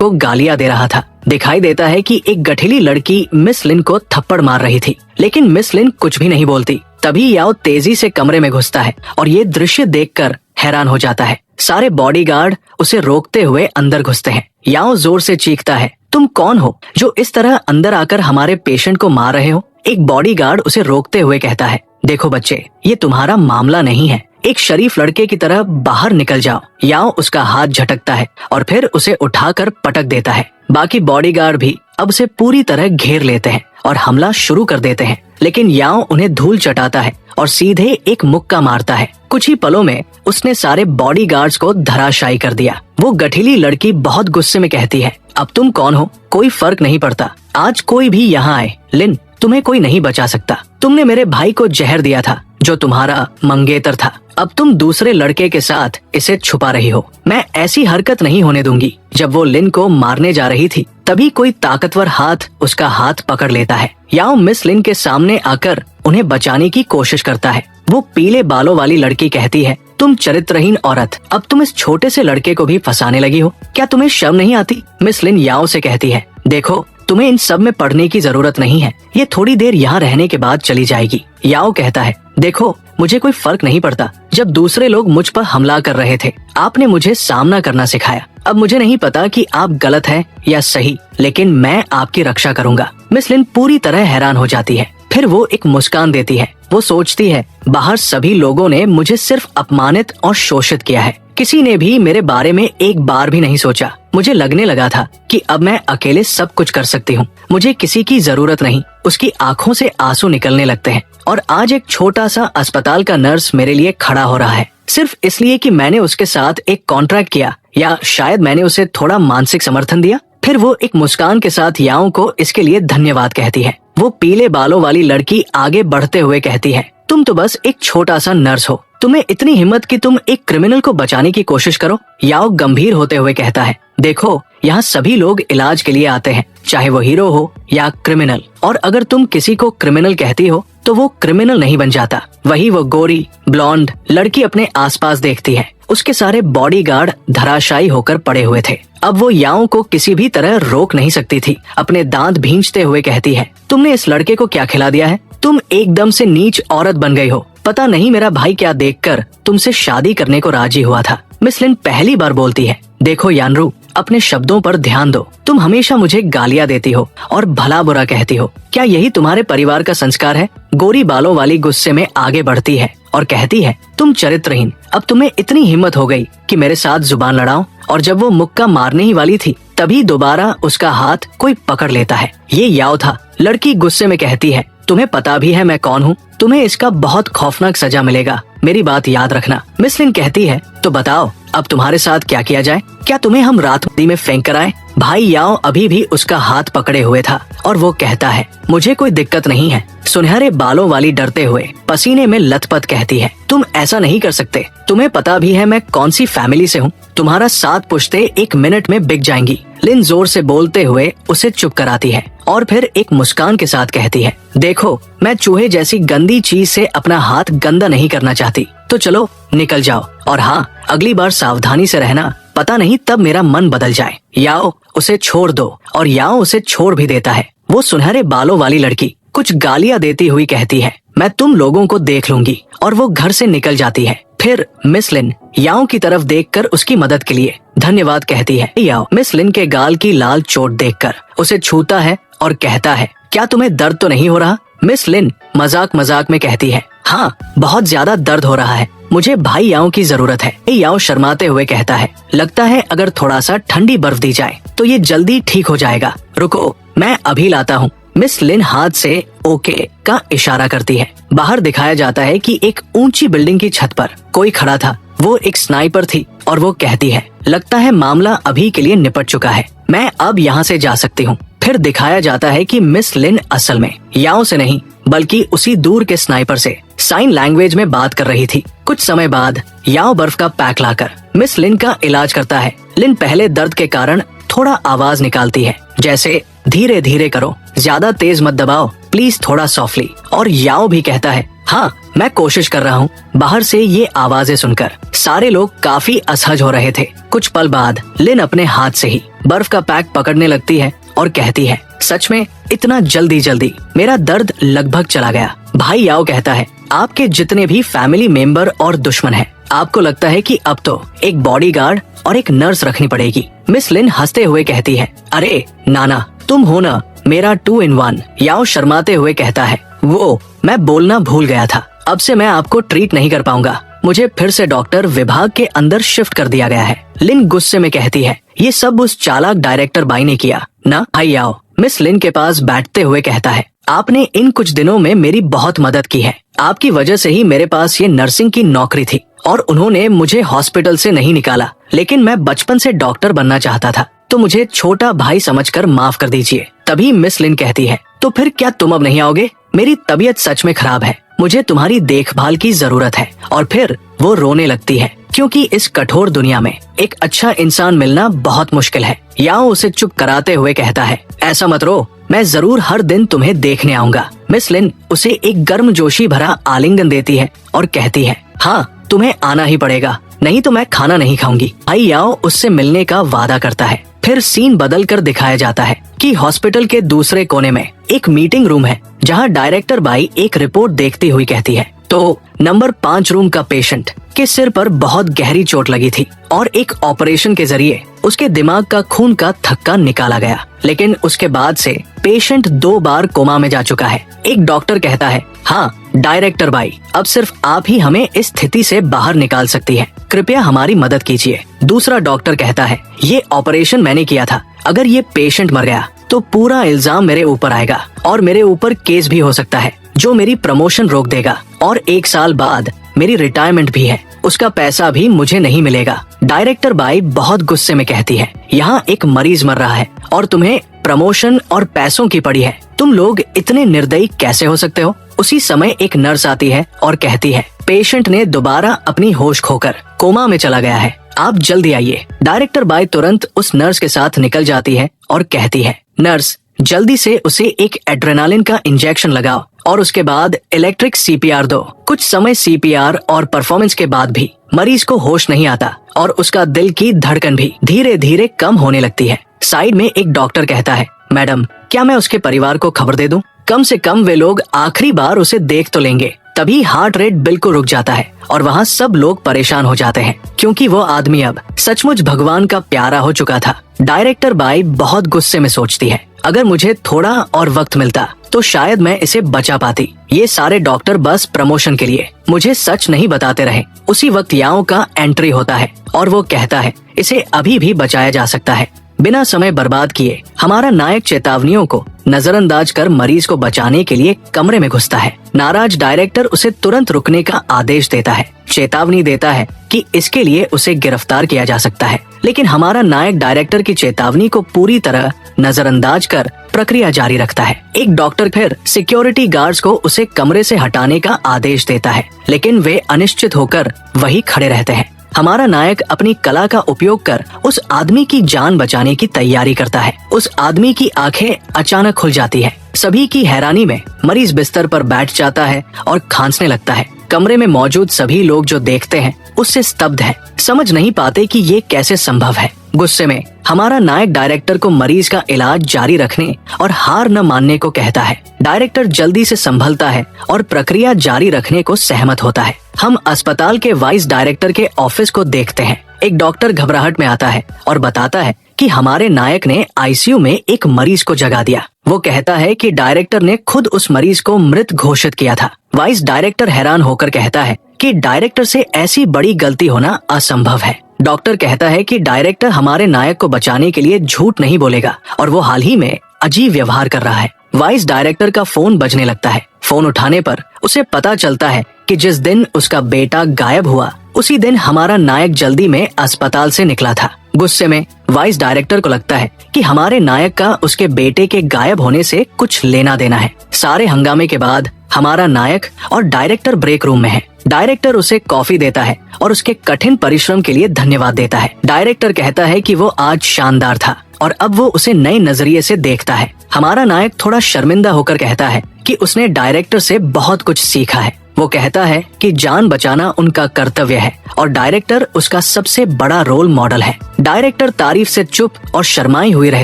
को गालियां दे रहा था। दिखाई देता है कि एक गठीली लड़की मिस लिन को थप्पड़ मार रही थी, लेकिन मिस लिन कुछ भी नहीं बोलती। तभी याओ तेजी से कमरे में घुसता है और ये दृश्य देखकर हैरान हो जाता है। सारे बॉडीगार्ड उसे रोकते हुए अंदर घुसते हैं। याओ जोर से चीखता है, तुम कौन हो जो इस तरह अंदर आकर हमारे पेशेंट को मार रहे हो? एक बॉडीगार्ड उसे रोकते हुए कहता है, देखो बच्चे, ये तुम्हारा मामला नहीं है, एक शरीफ लड़के की तरह बाहर निकल जाओ। याओ उसका हाथ झटकता है और फिर उसे उठाकर पटक देता है। बाकी बॉडीगार्ड भी अब उसे पूरी तरह घेर लेते हैं और हमला शुरू कर देते हैं, लेकिन याओ उन्हें धूल चटाता है और सीधे एक मुक्का मारता है। कुछ ही पलों में उसने सारे बॉडीगार्ड्स को धराशायी कर दिया। वो गठीली लड़की बहुत गुस्से में कहती है, अब तुम कौन हो? कोई फर्क नहीं पड़ता, आज कोई भी यहाँ आए, लिन तुम्हें कोई नहीं बचा सकता। तुमने मेरे भाई को जहर दिया था जो तुम्हारा मंगेतर था, अब तुम दूसरे लड़के के साथ इसे छुपा रही हो। मैं ऐसी हरकत नहीं होने दूंगी। जब वो लिन को मारने जा रही थी तभी कोई ताकतवर हाथ उसका हाथ पकड़ लेता है। याओ मिस लिन के सामने आकर उन्हें बचाने की कोशिश करता है। वो पीले बालों वाली लड़की कहती है, तुम चरित्रहीन औरत, अब तुम इस छोटे से लड़के को भी फंसाने लगी हो, क्या तुम्हें शर्म नहीं आती? मिस लिन याओ से कहती है, देखो तुम्हें इन सब में पढ़ने की जरूरत नहीं है, ये थोड़ी देर यहाँ रहने के बाद चली जाएगी। याओ कहता है, देखो मुझे कोई फर्क नहीं पड़ता, जब दूसरे लोग मुझ पर हमला कर रहे थे आपने मुझे सामना करना सिखाया। अब मुझे नहीं पता कि आप गलत हैं या सही, लेकिन मैं आपकी रक्षा करूंगा। मिस लिन पूरी तरह हैरान हो जाती है, फिर वो एक मुस्कान देती है। वो सोचती है, बाहर सभी लोगों ने मुझे सिर्फ अपमानित और शोषित किया है, किसी ने भी मेरे बारे में एक बार भी नहीं सोचा। मुझे लगने लगा था कि अब मैं अकेले सब कुछ कर सकती हूँ, मुझे किसी की जरूरत नहीं। उसकी आंखों से आंसू निकलने लगते हैं और आज एक छोटा सा अस्पताल का नर्स मेरे लिए खड़ा हो रहा है, सिर्फ इसलिए कि मैंने उसके साथ एक कॉन्ट्रैक्ट किया, या शायद मैंने उसे थोड़ा मानसिक समर्थन दिया। फिर वो एक मुस्कान के साथ याओ को इसके लिए धन्यवाद कहती है। वो पीले बालों वाली लड़की आगे बढ़ते हुए कहती है, तुम तो बस एक छोटा सा नर्स हो, तुम्हें इतनी हिम्मत कि तुम एक क्रिमिनल को बचाने की कोशिश करो। याओ गंभीर होते हुए कहता है, देखो यहाँ सभी लोग इलाज के लिए आते हैं, चाहे वो हीरो हो या क्रिमिनल, और अगर तुम किसी को क्रिमिनल कहती हो तो वो क्रिमिनल नहीं बन जाता। वही वो गोरी ब्लॉन्ड लड़की अपने आसपास देखती है। उसके सारे बॉडीगार्ड धराशायी होकर पड़े हुए थे। अब वो याओ को किसी भी तरह रोक नहीं सकती थी। अपने दांत भींचते हुए कहती है, तुमने इस लड़के को क्या खिला दिया है? तुम एकदम से नीच औरत बन गई हो। पता नहीं मेरा भाई क्या देखकर तुमसे शादी करने को राजी हुआ था। मिस लिन पहली बार बोलती है, देखो यानरू, अपने शब्दों पर ध्यान दो। तुम हमेशा मुझे गालियां देती हो और भला बुरा कहती हो, क्या यही तुम्हारे परिवार का संस्कार है? गोरी बालों वाली गुस्से में आगे बढ़ती है और कहती है, तुम चरित्रहीन, अब तुम्हें इतनी हिम्मत हो गई कि मेरे साथ जुबान लड़ाओ। और जब वो मुक्का मारने ही वाली थी तभी दोबारा उसका हाथ कोई पकड़ लेता है। ये याओ था। लड़की गुस्से में कहती है, तुम्हें पता भी है मैं कौन हूँ, तुम्हें इसका बहुत खौफनाक सजा मिलेगा, मेरी बात याद रखना। मिस लिन कहती है, तो बताओ अब तुम्हारे साथ क्या किया जाए? क्या तुम्हें हम रात में फेंक कर आए? भाई याओ अभी भी उसका हाथ पकड़े हुए था और वो कहता है, मुझे कोई दिक्कत नहीं है। सुनहरे बालों वाली डरते हुए पसीने में लथपथ कहती है, तुम ऐसा नहीं कर सकते, तुम्हें पता भी है मैं कौन सी फैमिली से हूँ, तुम्हारा 7 पुश्ते 1 मिनट में बिक जाएंगी। लिन जोर से बोलते हुए उसे चुप कराती है और फिर एक मुस्कान के साथ कहती है, देखो मैं चूहे जैसी गंदी चीज से अपना हाथ गंदा नहीं करना चाहती, तो चलो निकल जाओ, और हाँ अगली बार सावधानी से रहना, पता नहीं तब मेरा मन बदल जाए। याओ उसे छोड़ दो, और याओ उसे छोड़ भी देता है। वो सुनहरे बालों वाली लड़की कुछ गालियां देती हुई कहती है, मैं तुम लोगों को देख लूंगी, और वो घर से निकल जाती है। फिर मिस लिन याओ की तरफ देखकर उसकी मदद के लिए धन्यवाद कहती है। याओ मिस लिन के गाल की लाल चोट देखकर उसे छूता है और कहता है, क्या तुम्हें दर्द तो नहीं हो रहा? मिस लिन मजाक मजाक में कहती है, हाँ बहुत ज्यादा दर्द हो रहा है, मुझे भाई याओ की जरूरत है। याओ शर्माते हुए कहता है, लगता है अगर थोड़ा सा ठंडी बर्फ दी जाए तो ये जल्दी ठीक हो जाएगा, रुको मैं अभी लाता हूँ। मिस लिन हाथ से ओके का इशारा करती है। बाहर दिखाया जाता है कि एक ऊंची बिल्डिंग की छत पर कोई खड़ा था। वो एक स्नाइपर थी और वो कहती है, लगता है मामला अभी के लिए निपट चुका है, मैं अब यहाँ से जा सकती हूँ। फिर दिखाया जाता है कि मिस लिन असल में याओ से नहीं बल्कि उसी दूर के स्नाइपर से साइन लैंग्वेज में बात कर रही थी। कुछ समय बाद याओ बर्फ का पैक लाकर मिस लिन का इलाज करता है। लिन पहले दर्द के कारण थोड़ा आवाज निकालती है, जैसे धीरे धीरे करो, ज्यादा तेज मत दबाओ, प्लीज थोड़ा सॉफ्टली। और याओ भी कहता है, हाँ मैं कोशिश कर रहा हूँ। बाहर से ये आवाजें सुनकर सारे लोग काफी असहज हो रहे थे। कुछ पल बाद लिन अपने हाथ से ही बर्फ का पैक पकड़ने लगती है और कहती है, सच में इतना जल्दी जल्दी? मेरा दर्द लगभग चला गया। भाई याओ कहता है, आपके जितने भी फैमिली मेंबर और दुश्मन हैं, आपको लगता है कि अब तो एक बॉडीगार्ड और एक नर्स रखनी पड़ेगी। मिस लिन हंसते हुए कहती है, अरे नाना, तुम हो ना मेरा 2 in 1। याओ शर्माते हुए कहता है, वो मैं बोलना भूल गया था। अब से मैं आपको ट्रीट नहीं कर पाऊंगा। मुझे फिर से डॉक्टर विभाग के अंदर शिफ्ट कर दिया गया है। लिन गुस्से में कहती है, ये सब उस चालाक डायरेक्टर बाई ने किया ना। भाई याओ मिस लिन के पास बैठते हुए कहता है, आपने इन कुछ दिनों में मेरी बहुत मदद की है। आपकी वजह से ही मेरे पास ये नर्सिंग की नौकरी थी और उन्होंने मुझे हॉस्पिटल से नहीं निकाला। लेकिन मैं बचपन से डॉक्टर बनना चाहता था, तो मुझे छोटा भाई समझकर माफ कर दीजिए। तभी मिस लिन कहती है, तो फिर क्या तुम अब नहीं आओगे? मेरी तबीयत सच में खराब है, मुझे तुम्हारी देखभाल की जरूरत है। और फिर वो रोने लगती है, क्योंकि इस कठोर दुनिया में एक अच्छा इंसान मिलना बहुत मुश्किल है। याओ उसे चुप कराते हुए कहता है, ऐसा मत रो, मैं जरूर हर दिन तुम्हें देखने आऊंगा। मिस लिन उसे एक गर्मजोशी भरा आलिंगन देती है और कहती है, हाँ तुम्हें आना ही पड़ेगा, नहीं तो मैं खाना नहीं खाऊंगी। भाई याओ उससे मिलने का वादा करता है। फिर सीन बदल कर दिखाया जाता है कि हॉस्पिटल के दूसरे कोने में एक मीटिंग रूम है, जहां डायरेक्टर बाई एक रिपोर्ट देखती हुई कहती है, तो नंबर 5 रूम का पेशेंट के सिर पर बहुत गहरी चोट लगी थी और एक ऑपरेशन के जरिए उसके दिमाग का खून का थक्का निकाला गया। लेकिन उसके बाद से पेशेंट 2 बार कोमा में जा चुका है। एक डॉक्टर कहता है, हाँ डायरेक्टर बाई, अब सिर्फ आप ही हमें इस स्थिति से बाहर निकाल सकती है, कृपया हमारी मदद कीजिए। दूसरा डॉक्टर कहता है, ये ऑपरेशन मैंने किया था, अगर ये पेशेंट मर गया तो पूरा इल्जाम मेरे ऊपर आएगा और मेरे ऊपर केस भी हो सकता है, जो मेरी प्रमोशन रोक देगा और 1 साल बाद मेरी रिटायरमेंट भी है, उसका पैसा भी मुझे नहीं मिलेगा। डायरेक्टर बाई बहुत गुस्से में कहती है, यहाँ एक मरीज मर रहा है और तुम्हें प्रमोशन और पैसों की पड़ी है, तुम लोग इतने निर्दयी कैसे हो सकते हो? उसी समय एक नर्स आती है और कहती है, पेशेंट ने दोबारा अपनी होश खोकर कोमा में चला गया है, आप जल्दी आइए। डायरेक्टर बाई तुरंत उस नर्स के साथ निकल जाती है और कहती है, नर्स जल्दी से उसे एक एड्रेनालिन का इंजेक्शन लगाओ और उसके बाद इलेक्ट्रिक CPR दो। कुछ समय CPR और परफॉर्मेंस के बाद भी मरीज को होश नहीं आता और उसका दिल की धड़कन भी धीरे धीरे कम होने लगती है। साइड में एक डॉक्टर कहता है, मैडम क्या मैं उसके परिवार को खबर दे दूं? कम से कम वे लोग आखिरी बार उसे देख तो लेंगे। तभी हार्ट रेट बिल्कुल रुक जाता है और वहाँ सब लोग परेशान हो जाते हैं, क्योंकि वो आदमी अब सचमुच भगवान का प्यारा हो चुका था। डायरेक्टर बाई बहुत गुस्से में सोचती है, अगर मुझे थोड़ा और वक्त मिलता तो शायद मैं इसे बचा पाती। ये सारे डॉक्टर बस प्रमोशन के लिए मुझे सच नहीं बताते रहे। उसी वक्त याओ का एंट्री होता है और वो कहता है, इसे अभी भी बचाया जा सकता है। बिना समय बर्बाद किए हमारा नायक चेतावनियों को नजरअंदाज कर मरीज को बचाने के लिए कमरे में घुसता है। नाराज डायरेक्टर उसे तुरंत रुकने का आदेश देता है, चेतावनी देता है कि इसके लिए उसे गिरफ्तार किया जा सकता है। लेकिन हमारा नायक डायरेक्टर की चेतावनी को पूरी तरह नजरअंदाज कर प्रक्रिया जारी रखता है। एक डॉक्टर फिर सिक्योरिटी गार्ड्स को उसे कमरे से हटाने का आदेश देता है, लेकिन वे अनिश्चित होकर वही खड़े रहते हैं। हमारा नायक अपनी कला का उपयोग कर उस आदमी की जान बचाने की तैयारी करता है। उस आदमी की आंखें अचानक खुल जाती है। सभी की हैरानी में मरीज बिस्तर पर बैठ जाता है और खांसने लगता है। कमरे में मौजूद सभी लोग जो देखते हैं उससे स्तब्ध हैं, समझ नहीं पाते कि ये कैसे संभव है। गुस्से में हमारा नायक डायरेक्टर को मरीज का इलाज जारी रखने और हार न मानने को कहता है। डायरेक्टर जल्दी से संभलता है और प्रक्रिया जारी रखने को सहमत होता है। हम अस्पताल के वाइस डायरेक्टर के ऑफिस को देखते हैं। एक डॉक्टर घबराहट में आता है और बताता है कि हमारे नायक ने आईसीयू में एक मरीज को जगा दिया। वो कहता है कि डायरेक्टर ने खुद उस मरीज को मृत घोषित किया था। वाइस डायरेक्टर हैरान होकर कहता है कि डायरेक्टर से ऐसी बड़ी गलती होना असंभव है। डॉक्टर कहता है कि डायरेक्टर हमारे नायक को बचाने के लिए झूठ नहीं बोलेगा और वो हाल ही में अजीब व्यवहार कर रहा है। वाइस डायरेक्टर का फोन बजने लगता है। फोन उठाने पर उसे पता चलता है कि जिस दिन उसका बेटा गायब हुआ उसी दिन हमारा नायक जल्दी में अस्पताल से निकला था। गुस्से में वाइस डायरेक्टर को लगता है कि हमारे नायक का उसके बेटे के गायब होने से कुछ लेना देना है। सारे हंगामे के बाद हमारा नायक और डायरेक्टर ब्रेक रूम में है। डायरेक्टर उसे कॉफी देता है और उसके कठिन परिश्रम के लिए धन्यवाद देता है। डायरेक्टर कहता है कि वो आज शानदार था और अब वो उसे नए नजरिए से देखता है। हमारा नायक थोड़ा शर्मिंदा होकर कहता है कि उसने डायरेक्टर से बहुत कुछ सीखा है। वो कहता है कि जान बचाना उनका कर्तव्य है और डायरेक्टर उसका सबसे बड़ा रोल मॉडल है। डायरेक्टर तारीफ से चुप और शर्माई हुई रह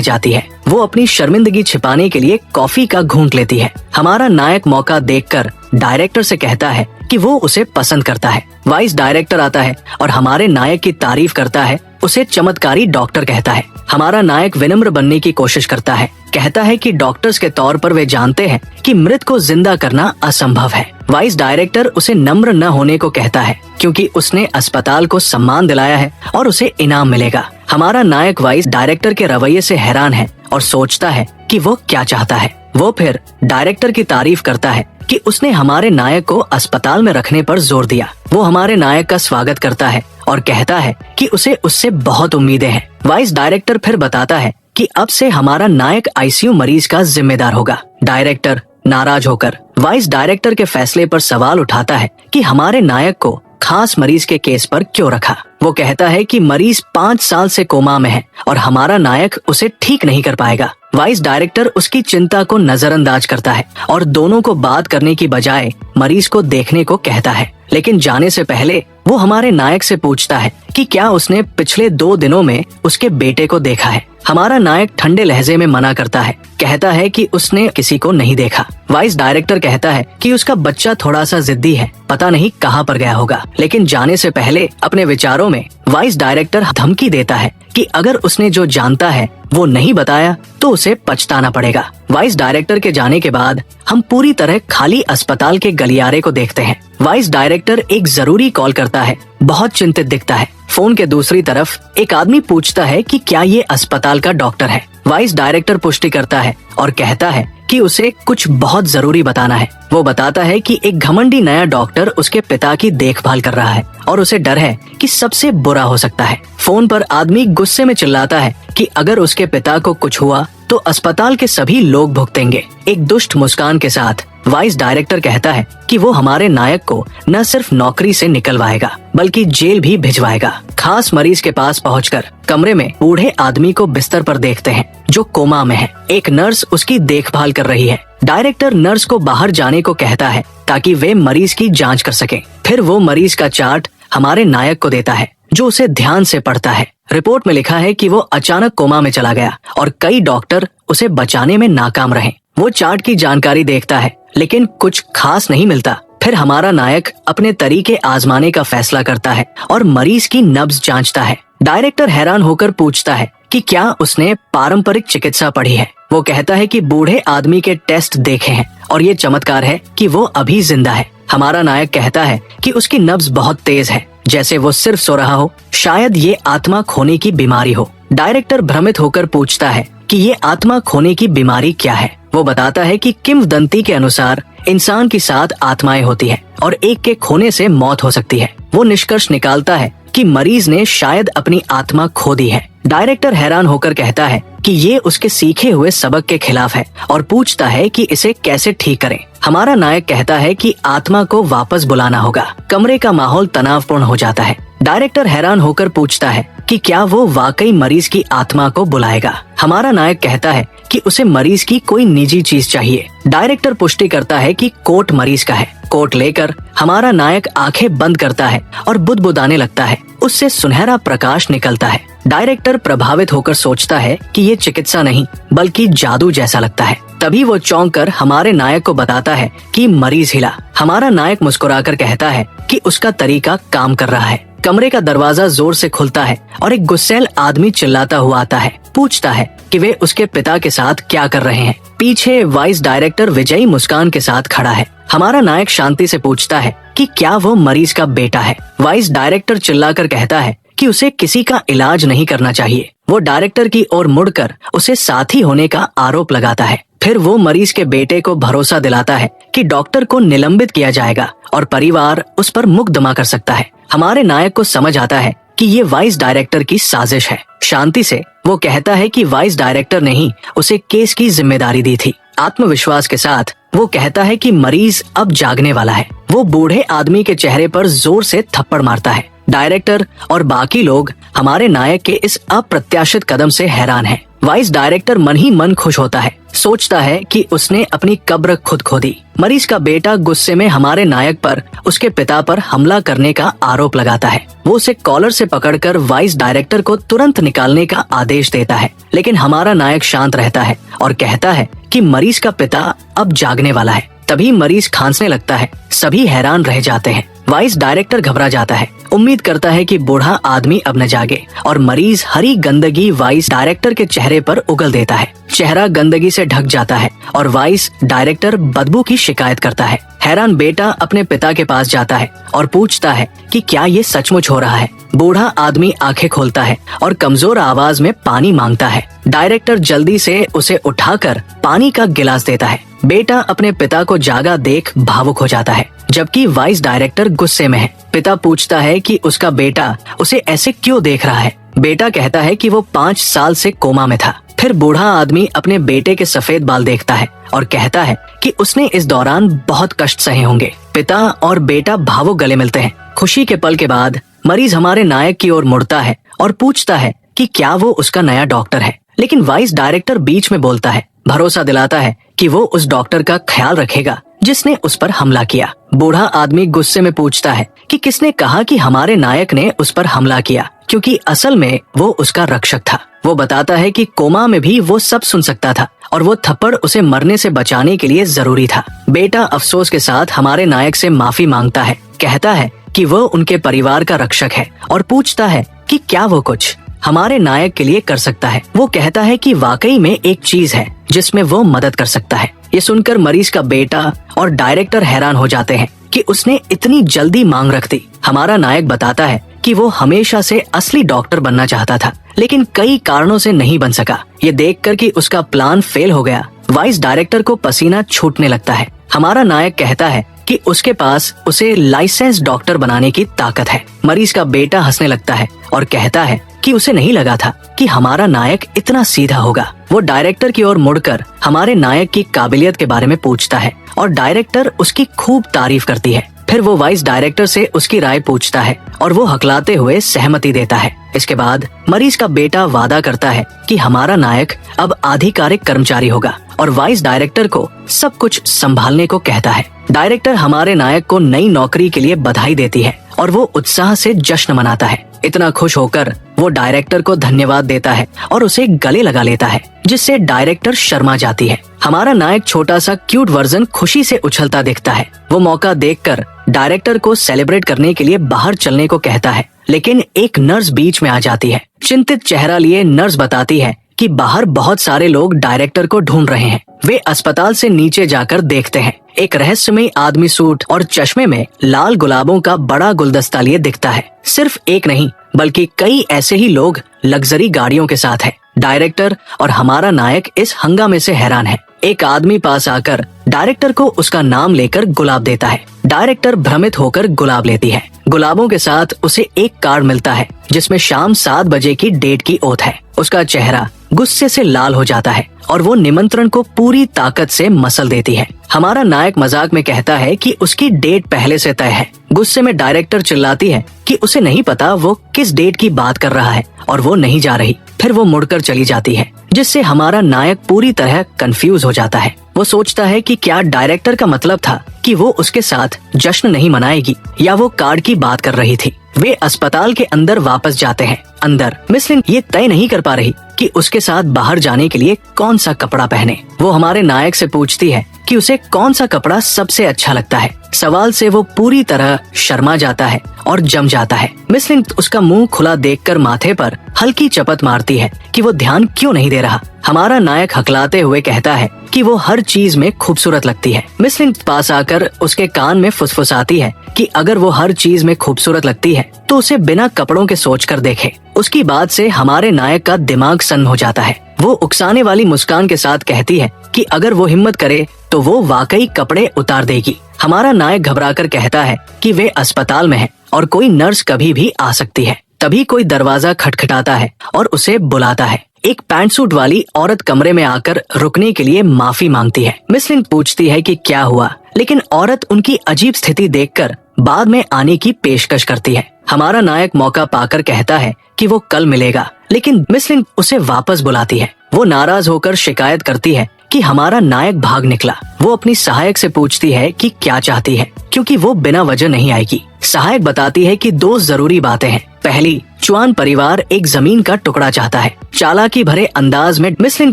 जाती है। वो अपनी शर्मिंदगी छिपाने के लिए कॉफी का घूंट लेती है। हमारा नायक मौका देखकर डायरेक्टर से कहता है कि वो उसे पसंद करता है। वाइस डायरेक्टर आता है और हमारे नायक की तारीफ करता है, उसे चमत्कारी डॉक्टर कहता है। हमारा नायक विनम्र बनने की कोशिश करता है, कहता है कि डॉक्टर्स के तौर पर वे जानते हैं कि मृत को जिंदा करना असंभव है। वाइस डायरेक्टर उसे नम्र न होने को कहता है क्योंकि उसने अस्पताल को सम्मान दिलाया है और उसे इनाम मिलेगा। हमारा नायक वाइस डायरेक्टर के रवैये से हैरान है और सोचता है कि वो क्या चाहता है। वो फिर डायरेक्टर की तारीफ करता है कि उसने हमारे नायक को अस्पताल में रखने पर जोर दिया। वो हमारे नायक का स्वागत करता है और कहता है कि उसे उससे बहुत उम्मीदें हैं। वाइस डायरेक्टर फिर बताता है कि अब से हमारा नायक आईसीयू मरीज का जिम्मेदार होगा। डायरेक्टर नाराज होकर वाइस डायरेक्टर के फैसले पर सवाल उठाता है कि हमारे नायक को खास मरीज के केस पर क्यों रखा। वो कहता है कि मरीज 5 साल से कोमा में है और हमारा नायक उसे ठीक नहीं कर पाएगा। वाइस डायरेक्टर उसकी चिंता को नजरअंदाज करता है और दोनों को बात करने की बजाय मरीज को देखने को कहता है। लेकिन जाने से पहले वो हमारे नायक से पूछता है कि क्या उसने पिछले 2 दिनों में उसके बेटे को देखा है। हमारा नायक ठंडे लहजे में मना करता है, कहता है कि उसने किसी को नहीं देखा। वाइस डायरेक्टर कहता है कि उसका बच्चा थोड़ा सा जिद्दी है, पता नहीं कहाँ पर गया होगा। लेकिन जाने से पहले अपने विचारों में वाइस डायरेक्टर धमकी देता है कि अगर उसने जो जानता है वो नहीं बताया तो उसे पछताना पड़ेगा। वाइस डायरेक्टर के जाने के बाद हम पूरी तरह खाली अस्पताल के गलियारे को देखते हैं। वाइस डायरेक्टर एक जरूरी कॉल करता है, बहुत चिंतित दिखता है। फोन के दूसरी तरफ एक आदमी पूछता है कि क्या ये अस्पताल का डॉक्टर है। वाइस डायरेक्टर पुष्टि करता है और कहता है कि उसे कुछ बहुत जरूरी बताना है। वो बताता है कि एक घमंडी नया डॉक्टर उसके पिता की देखभाल कर रहा है और उसे डर है कि सबसे बुरा हो सकता है। फोन पर आदमी गुस्से में चिल्लाता है कि अगर उसके पिता को कुछ हुआ तो अस्पताल के सभी लोग भुगतेंगे। एक दुष्ट मुस्कान के साथ वाइस डायरेक्टर कहता है कि वो हमारे नायक को न सिर्फ नौकरी से निकलवाएगा बल्कि जेल भी भिजवाएगा। खास मरीज के पास पहुंचकर कमरे में बूढ़े आदमी को बिस्तर पर देखते हैं जो कोमा में है। एक नर्स उसकी देखभाल कर रही है। डायरेक्टर नर्स को बाहर जाने को कहता है ताकि वे मरीज की जांच कर सके। फिर वो मरीज का चार्ट हमारे नायक को देता है जो उसे ध्यान से पढ़ता है। रिपोर्ट में लिखा है कि वो अचानक कोमा में चला गया और कई डॉक्टर उसे बचाने में नाकाम रहे। वो चार्ट की जानकारी देखता है लेकिन कुछ खास नहीं मिलता। फिर हमारा नायक अपने तरीके आजमाने का फैसला करता है और मरीज की नब्ज जांचता है। डायरेक्टर हैरान होकर पूछता है कि क्या उसने पारंपरिक चिकित्सा पढ़ी है। वो कहता है कि बूढ़े आदमी के टेस्ट देखे हैं और ये चमत्कार है कि वो अभी जिंदा है। हमारा नायक कहता है कि उसकी नब्ज बहुत तेज है, जैसे वो सिर्फ सो रहा हो। शायद ये आत्मा खोने की बीमारी हो। डायरेक्टर भ्रमित होकर पूछता है कि ये आत्मा खोने की बीमारी क्या है। वो बताता है कि किंवदंती के अनुसार इंसान की 7 आत्माएं होती हैं और एक के खोने से मौत हो सकती है। वो निष्कर्ष निकालता है कि मरीज ने शायद अपनी आत्मा खो दी है। डायरेक्टर हैरान होकर कहता है कि ये उसके सीखे हुए सबक के खिलाफ है और पूछता है कि इसे कैसे ठीक करें। हमारा नायक कहता है कि आत्मा को वापस बुलाना होगा। कमरे का माहौल तनावपूर्ण हो जाता है। डायरेक्टर हैरान होकर पूछता है कि क्या वो वाकई मरीज की आत्मा को बुलाएगा। हमारा नायक कहता है कि उसे मरीज की कोई निजी चीज चाहिए। डायरेक्टर पुष्टि करता है कि कोट मरीज का है। कोट लेकर हमारा नायक आंखें बंद करता है और बुदबुदाने लगता है। उससे सुनहरा प्रकाश निकलता है। डायरेक्टर प्रभावित होकर सोचता है कि ये चिकित्सा नहीं बल्कि जादू जैसा लगता है। तभी वो चौंक कर हमारे नायक को बताता है कि मरीज हिला। हमारा नायक मुस्कुराकर कहता है कि उसका तरीका काम कर रहा है। कमरे का दरवाजा जोर से खुलता है और एक गुस्सैल आदमी चिल्लाता हुआ आता है। पूछता है कि वे उसके पिता के साथ क्या कर रहे हैं। पीछे वाइस डायरेक्टर विजयी मुस्कान के साथ खड़ा है। हमारा नायक शांति से पूछता है कि क्या वो मरीज का बेटा है। वाइस डायरेक्टर चिल्लाकर कहता है कि उसे किसी का इलाज नहीं करना चाहिए। वो डायरेक्टर की ओर मुड़कर उसे साथी होने का आरोप लगाता है। फिर वो मरीज के बेटे को भरोसा दिलाता है कि डॉक्टर को निलंबित किया जाएगा और परिवार उस पर मुकदमा कर सकता है। हमारे नायक को समझ आता है कि ये वाइस डायरेक्टर की साजिश है। शांति से वो कहता है कि वाइस डायरेक्टर ने ही उसे केस की जिम्मेदारी दी थी। आत्मविश्वास के साथ वो कहता है कि मरीज अब जागने वाला है। वो बूढ़े आदमी के चेहरे पर जोर से थप्पड़ मारता है। डायरेक्टर और बाकी लोग हमारे नायक के इस अप्रत्याशित कदम से हैरान हैं। वाइस डायरेक्टर मन ही मन खुश होता है। सोचता है कि उसने अपनी कब्र खुद खोदी। मरीज का बेटा गुस्से में हमारे नायक पर उसके पिता पर हमला करने का आरोप लगाता है। वो उसे कॉलर से पकड़कर वाइस डायरेक्टर को तुरंत निकालने का आदेश देता है, लेकिन हमारा नायक शांत रहता है और कहता है कि मरीज का पिता अब जागने वाला है। तभी मरीज खांसने लगता है। सभी हैरान रह जाते हैं। वाइस डायरेक्टर घबरा जाता है, उम्मीद करता है कि बूढ़ा आदमी अब न जागे, और मरीज हरी गंदगी वाइस डायरेक्टर के चेहरे पर उगल देता है। चेहरा गंदगी से ढक जाता है और वाइस डायरेक्टर बदबू की शिकायत करता है। हैरान बेटा अपने पिता के पास जाता है और पूछता है कि क्या ये सचमुच हो रहा है। बूढ़ा आदमी आंखें खोलता है और कमजोर आवाज में पानी मांगता है। डायरेक्टर जल्दी से उसे उठाकर पानी का गिलास देता है। बेटा अपने पिता को जागा देख भावुक हो जाता है, जबकि वाइस डायरेक्टर गुस्से में है। पिता पूछता है कि उसका बेटा उसे ऐसे क्यों देख रहा है। बेटा कहता है कि वो 5 साल से कोमा में था। फिर बूढ़ा आदमी अपने बेटे के सफेद बाल देखता है और कहता है कि उसने इस दौरान बहुत कष्ट सहे होंगे। पिता और बेटा भावुक गले मिलते हैं। खुशी के पल के बाद मरीज हमारे नायक की ओर मुड़ता है और पूछता है कि क्या वो उसका नया डॉक्टर है, लेकिन वाइस डायरेक्टर बीच में बोलता है, भरोसा दिलाता है कि वो उस डॉक्टर का ख्याल रखेगा जिसने उस पर हमला किया। बूढ़ा आदमी गुस्से में पूछता है कि किसने कहा कि हमारे नायक ने उस पर हमला किया, क्योंकि असल में वो उसका रक्षक था। वो बताता है कि कोमा में भी वो सब सुन सकता था और वो थप्पड़ उसे मरने से बचाने के लिए जरूरी था। बेटा अफसोस के साथ हमारे नायक से माफी मांगता है, कहता है कि वो उनके परिवार का रक्षक है और पूछता है कि क्या वो कुछ हमारे नायक के लिए कर सकता है। वो कहता है कि वाकई में एक चीज है जिसमें वो मदद कर सकता है। ये सुनकर मरीज का बेटा और डायरेक्टर हैरान हो जाते हैं कि उसने इतनी जल्दी मांग रख दी। हमारा नायक बताता है कि वो हमेशा से असली डॉक्टर बनना चाहता था, लेकिन कई कारणों से नहीं बन सका। ये देखकर कि उसका प्लान फेल हो गया, वाइस डायरेक्टर को पसीना छूटने लगता है। हमारा नायक कहता है कि उसके पास उसे लाइसेंस डॉक्टर बनाने की ताकत है। मरीज का बेटा हंसने लगता है और कहता है कि उसे नहीं लगा था कि हमारा नायक इतना सीधा होगा। वो डायरेक्टर की ओर मुड़कर हमारे नायक की काबिलियत के बारे में पूछता है और डायरेक्टर उसकी खूब तारीफ करती है। फिर वो वाइस डायरेक्टर से उसकी राय पूछता है और वो हकलाते हुए सहमति देता है। इसके बाद मरीज का बेटा वादा करता है कि हमारा नायक अब आधिकारिक कर्मचारी होगा और वाइस डायरेक्टर को सब कुछ संभालने को कहता है। डायरेक्टर हमारे नायक को नई नौकरी के लिए बधाई देती है और वो उत्साह से जश्न मनाता है। इतना खुश होकर वो डायरेक्टर को धन्यवाद देता है और उसे गले लगा लेता है, जिससे डायरेक्टर शर्मा जाती है। हमारा नायक छोटा सा क्यूट वर्जन खुशी से उछलता दिखता है। वो मौका देखकर डायरेक्टर को सेलिब्रेट करने के लिए बाहर चलने को कहता है, लेकिन एक नर्स बीच में आ जाती है। चिंतित चेहरा लिए नर्स बताती है कि बाहर बहुत सारे लोग डायरेक्टर को ढूंढ रहे हैं। वे अस्पताल से नीचे जाकर देखते हैं। एक रहस्यमयी आदमी सूट और चश्मे में लाल गुलाबों का बड़ा गुलदस्ता लिए दिखता है। सिर्फ एक नहीं बल्कि कई ऐसे ही लोग लग्जरी गाड़ियों के साथ हैं। डायरेक्टर और हमारा नायक इस हंगामे से हैरान है। एक आदमी पास आकर डायरेक्टर को उसका नाम लेकर गुलाब देता है। डायरेक्टर भ्रमित होकर गुलाब लेती है। गुलाबों के साथ उसे एक कार्ड मिलता है जिसमें शाम 7 बजे की डेट की ओथ है। उसका चेहरा गुस्से से लाल हो जाता है और वो निमंत्रण को पूरी ताकत से मसल देती है। हमारा नायक मजाक में कहता है कि उसकी डेट पहले से तय है। गुस्से में डायरेक्टर चिल्लाती है कि उसे नहीं पता वो किस डेट की बात कर रहा है और वो नहीं जा रही। फिर वो मुड़कर चली जाती है, जिससे हमारा नायक पूरी तरह कंफ्यूज हो जाता है। वो सोचता है कि क्या डायरेक्टर का मतलब था कि वो उसके साथ जश्न नहीं मनाएगी या वो कार्ड की बात कर रही थी। वे अस्पताल के अंदर वापस जाते हैं। अंदर मिस लिन ये तय नहीं कर पा रही कि उसके साथ बाहर जाने के लिए कौन सा कपड़ा पहने। वो हमारे नायक से पूछती है कि उसे कौन सा कपड़ा सबसे अच्छा लगता है। सवाल से वो पूरी तरह शर्मा जाता है और जम जाता है। मिस लिन उसका मुंह खुला देखकर माथे पर हल्की चपत मारती है कि वो ध्यान क्यों नहीं दे रहा। हमारा नायक हकलाते हुए कहता है कि वो हर चीज में खूबसूरत लगती है। मिस लिन पास आकर उसके कान में फुसफुसाती है कि अगर वो हर चीज में खूबसूरत लगती है तो उसे बिना कपड़ों के सोच कर देखे। उसकी बात से हमारे नायक का दिमाग सन्न हो जाता है। वो उकसाने वाली मुस्कान के साथ कहती है कि अगर वो हिम्मत करे तो वो वाकई कपड़े उतार देगी। हमारा नायक घबराकर कहता है कि वे अस्पताल में है और कोई नर्स कभी भी आ सकती है। तभी कोई दरवाजा खटखटाता है और उसे बुलाता है। एक पैंट सूट वाली औरत कमरे में आकर रुकने के लिए माफी मांगती है। मिस लिन पूछती है कि क्या हुआ, लेकिन औरत उनकी अजीब स्थिति देखकर बाद में आने की पेशकश करती है। हमारा नायक मौका पाकर कहता है कि वो कल मिलेगा, लेकिन मिस लिन उसे वापस बुलाती है। वो नाराज होकर शिकायत करती है कि हमारा नायक भाग निकला। वो अपनी सहायक से पूछती है कि क्या चाहती है, क्योंकि वो बिना वजह नहीं आएगी। सहायक बताती है कि 2 जरूरी बातें हैं। पहली, चुआन परिवार एक जमीन का टुकड़ा चाहता है। चालाकी भरे अंदाज में मिस लिन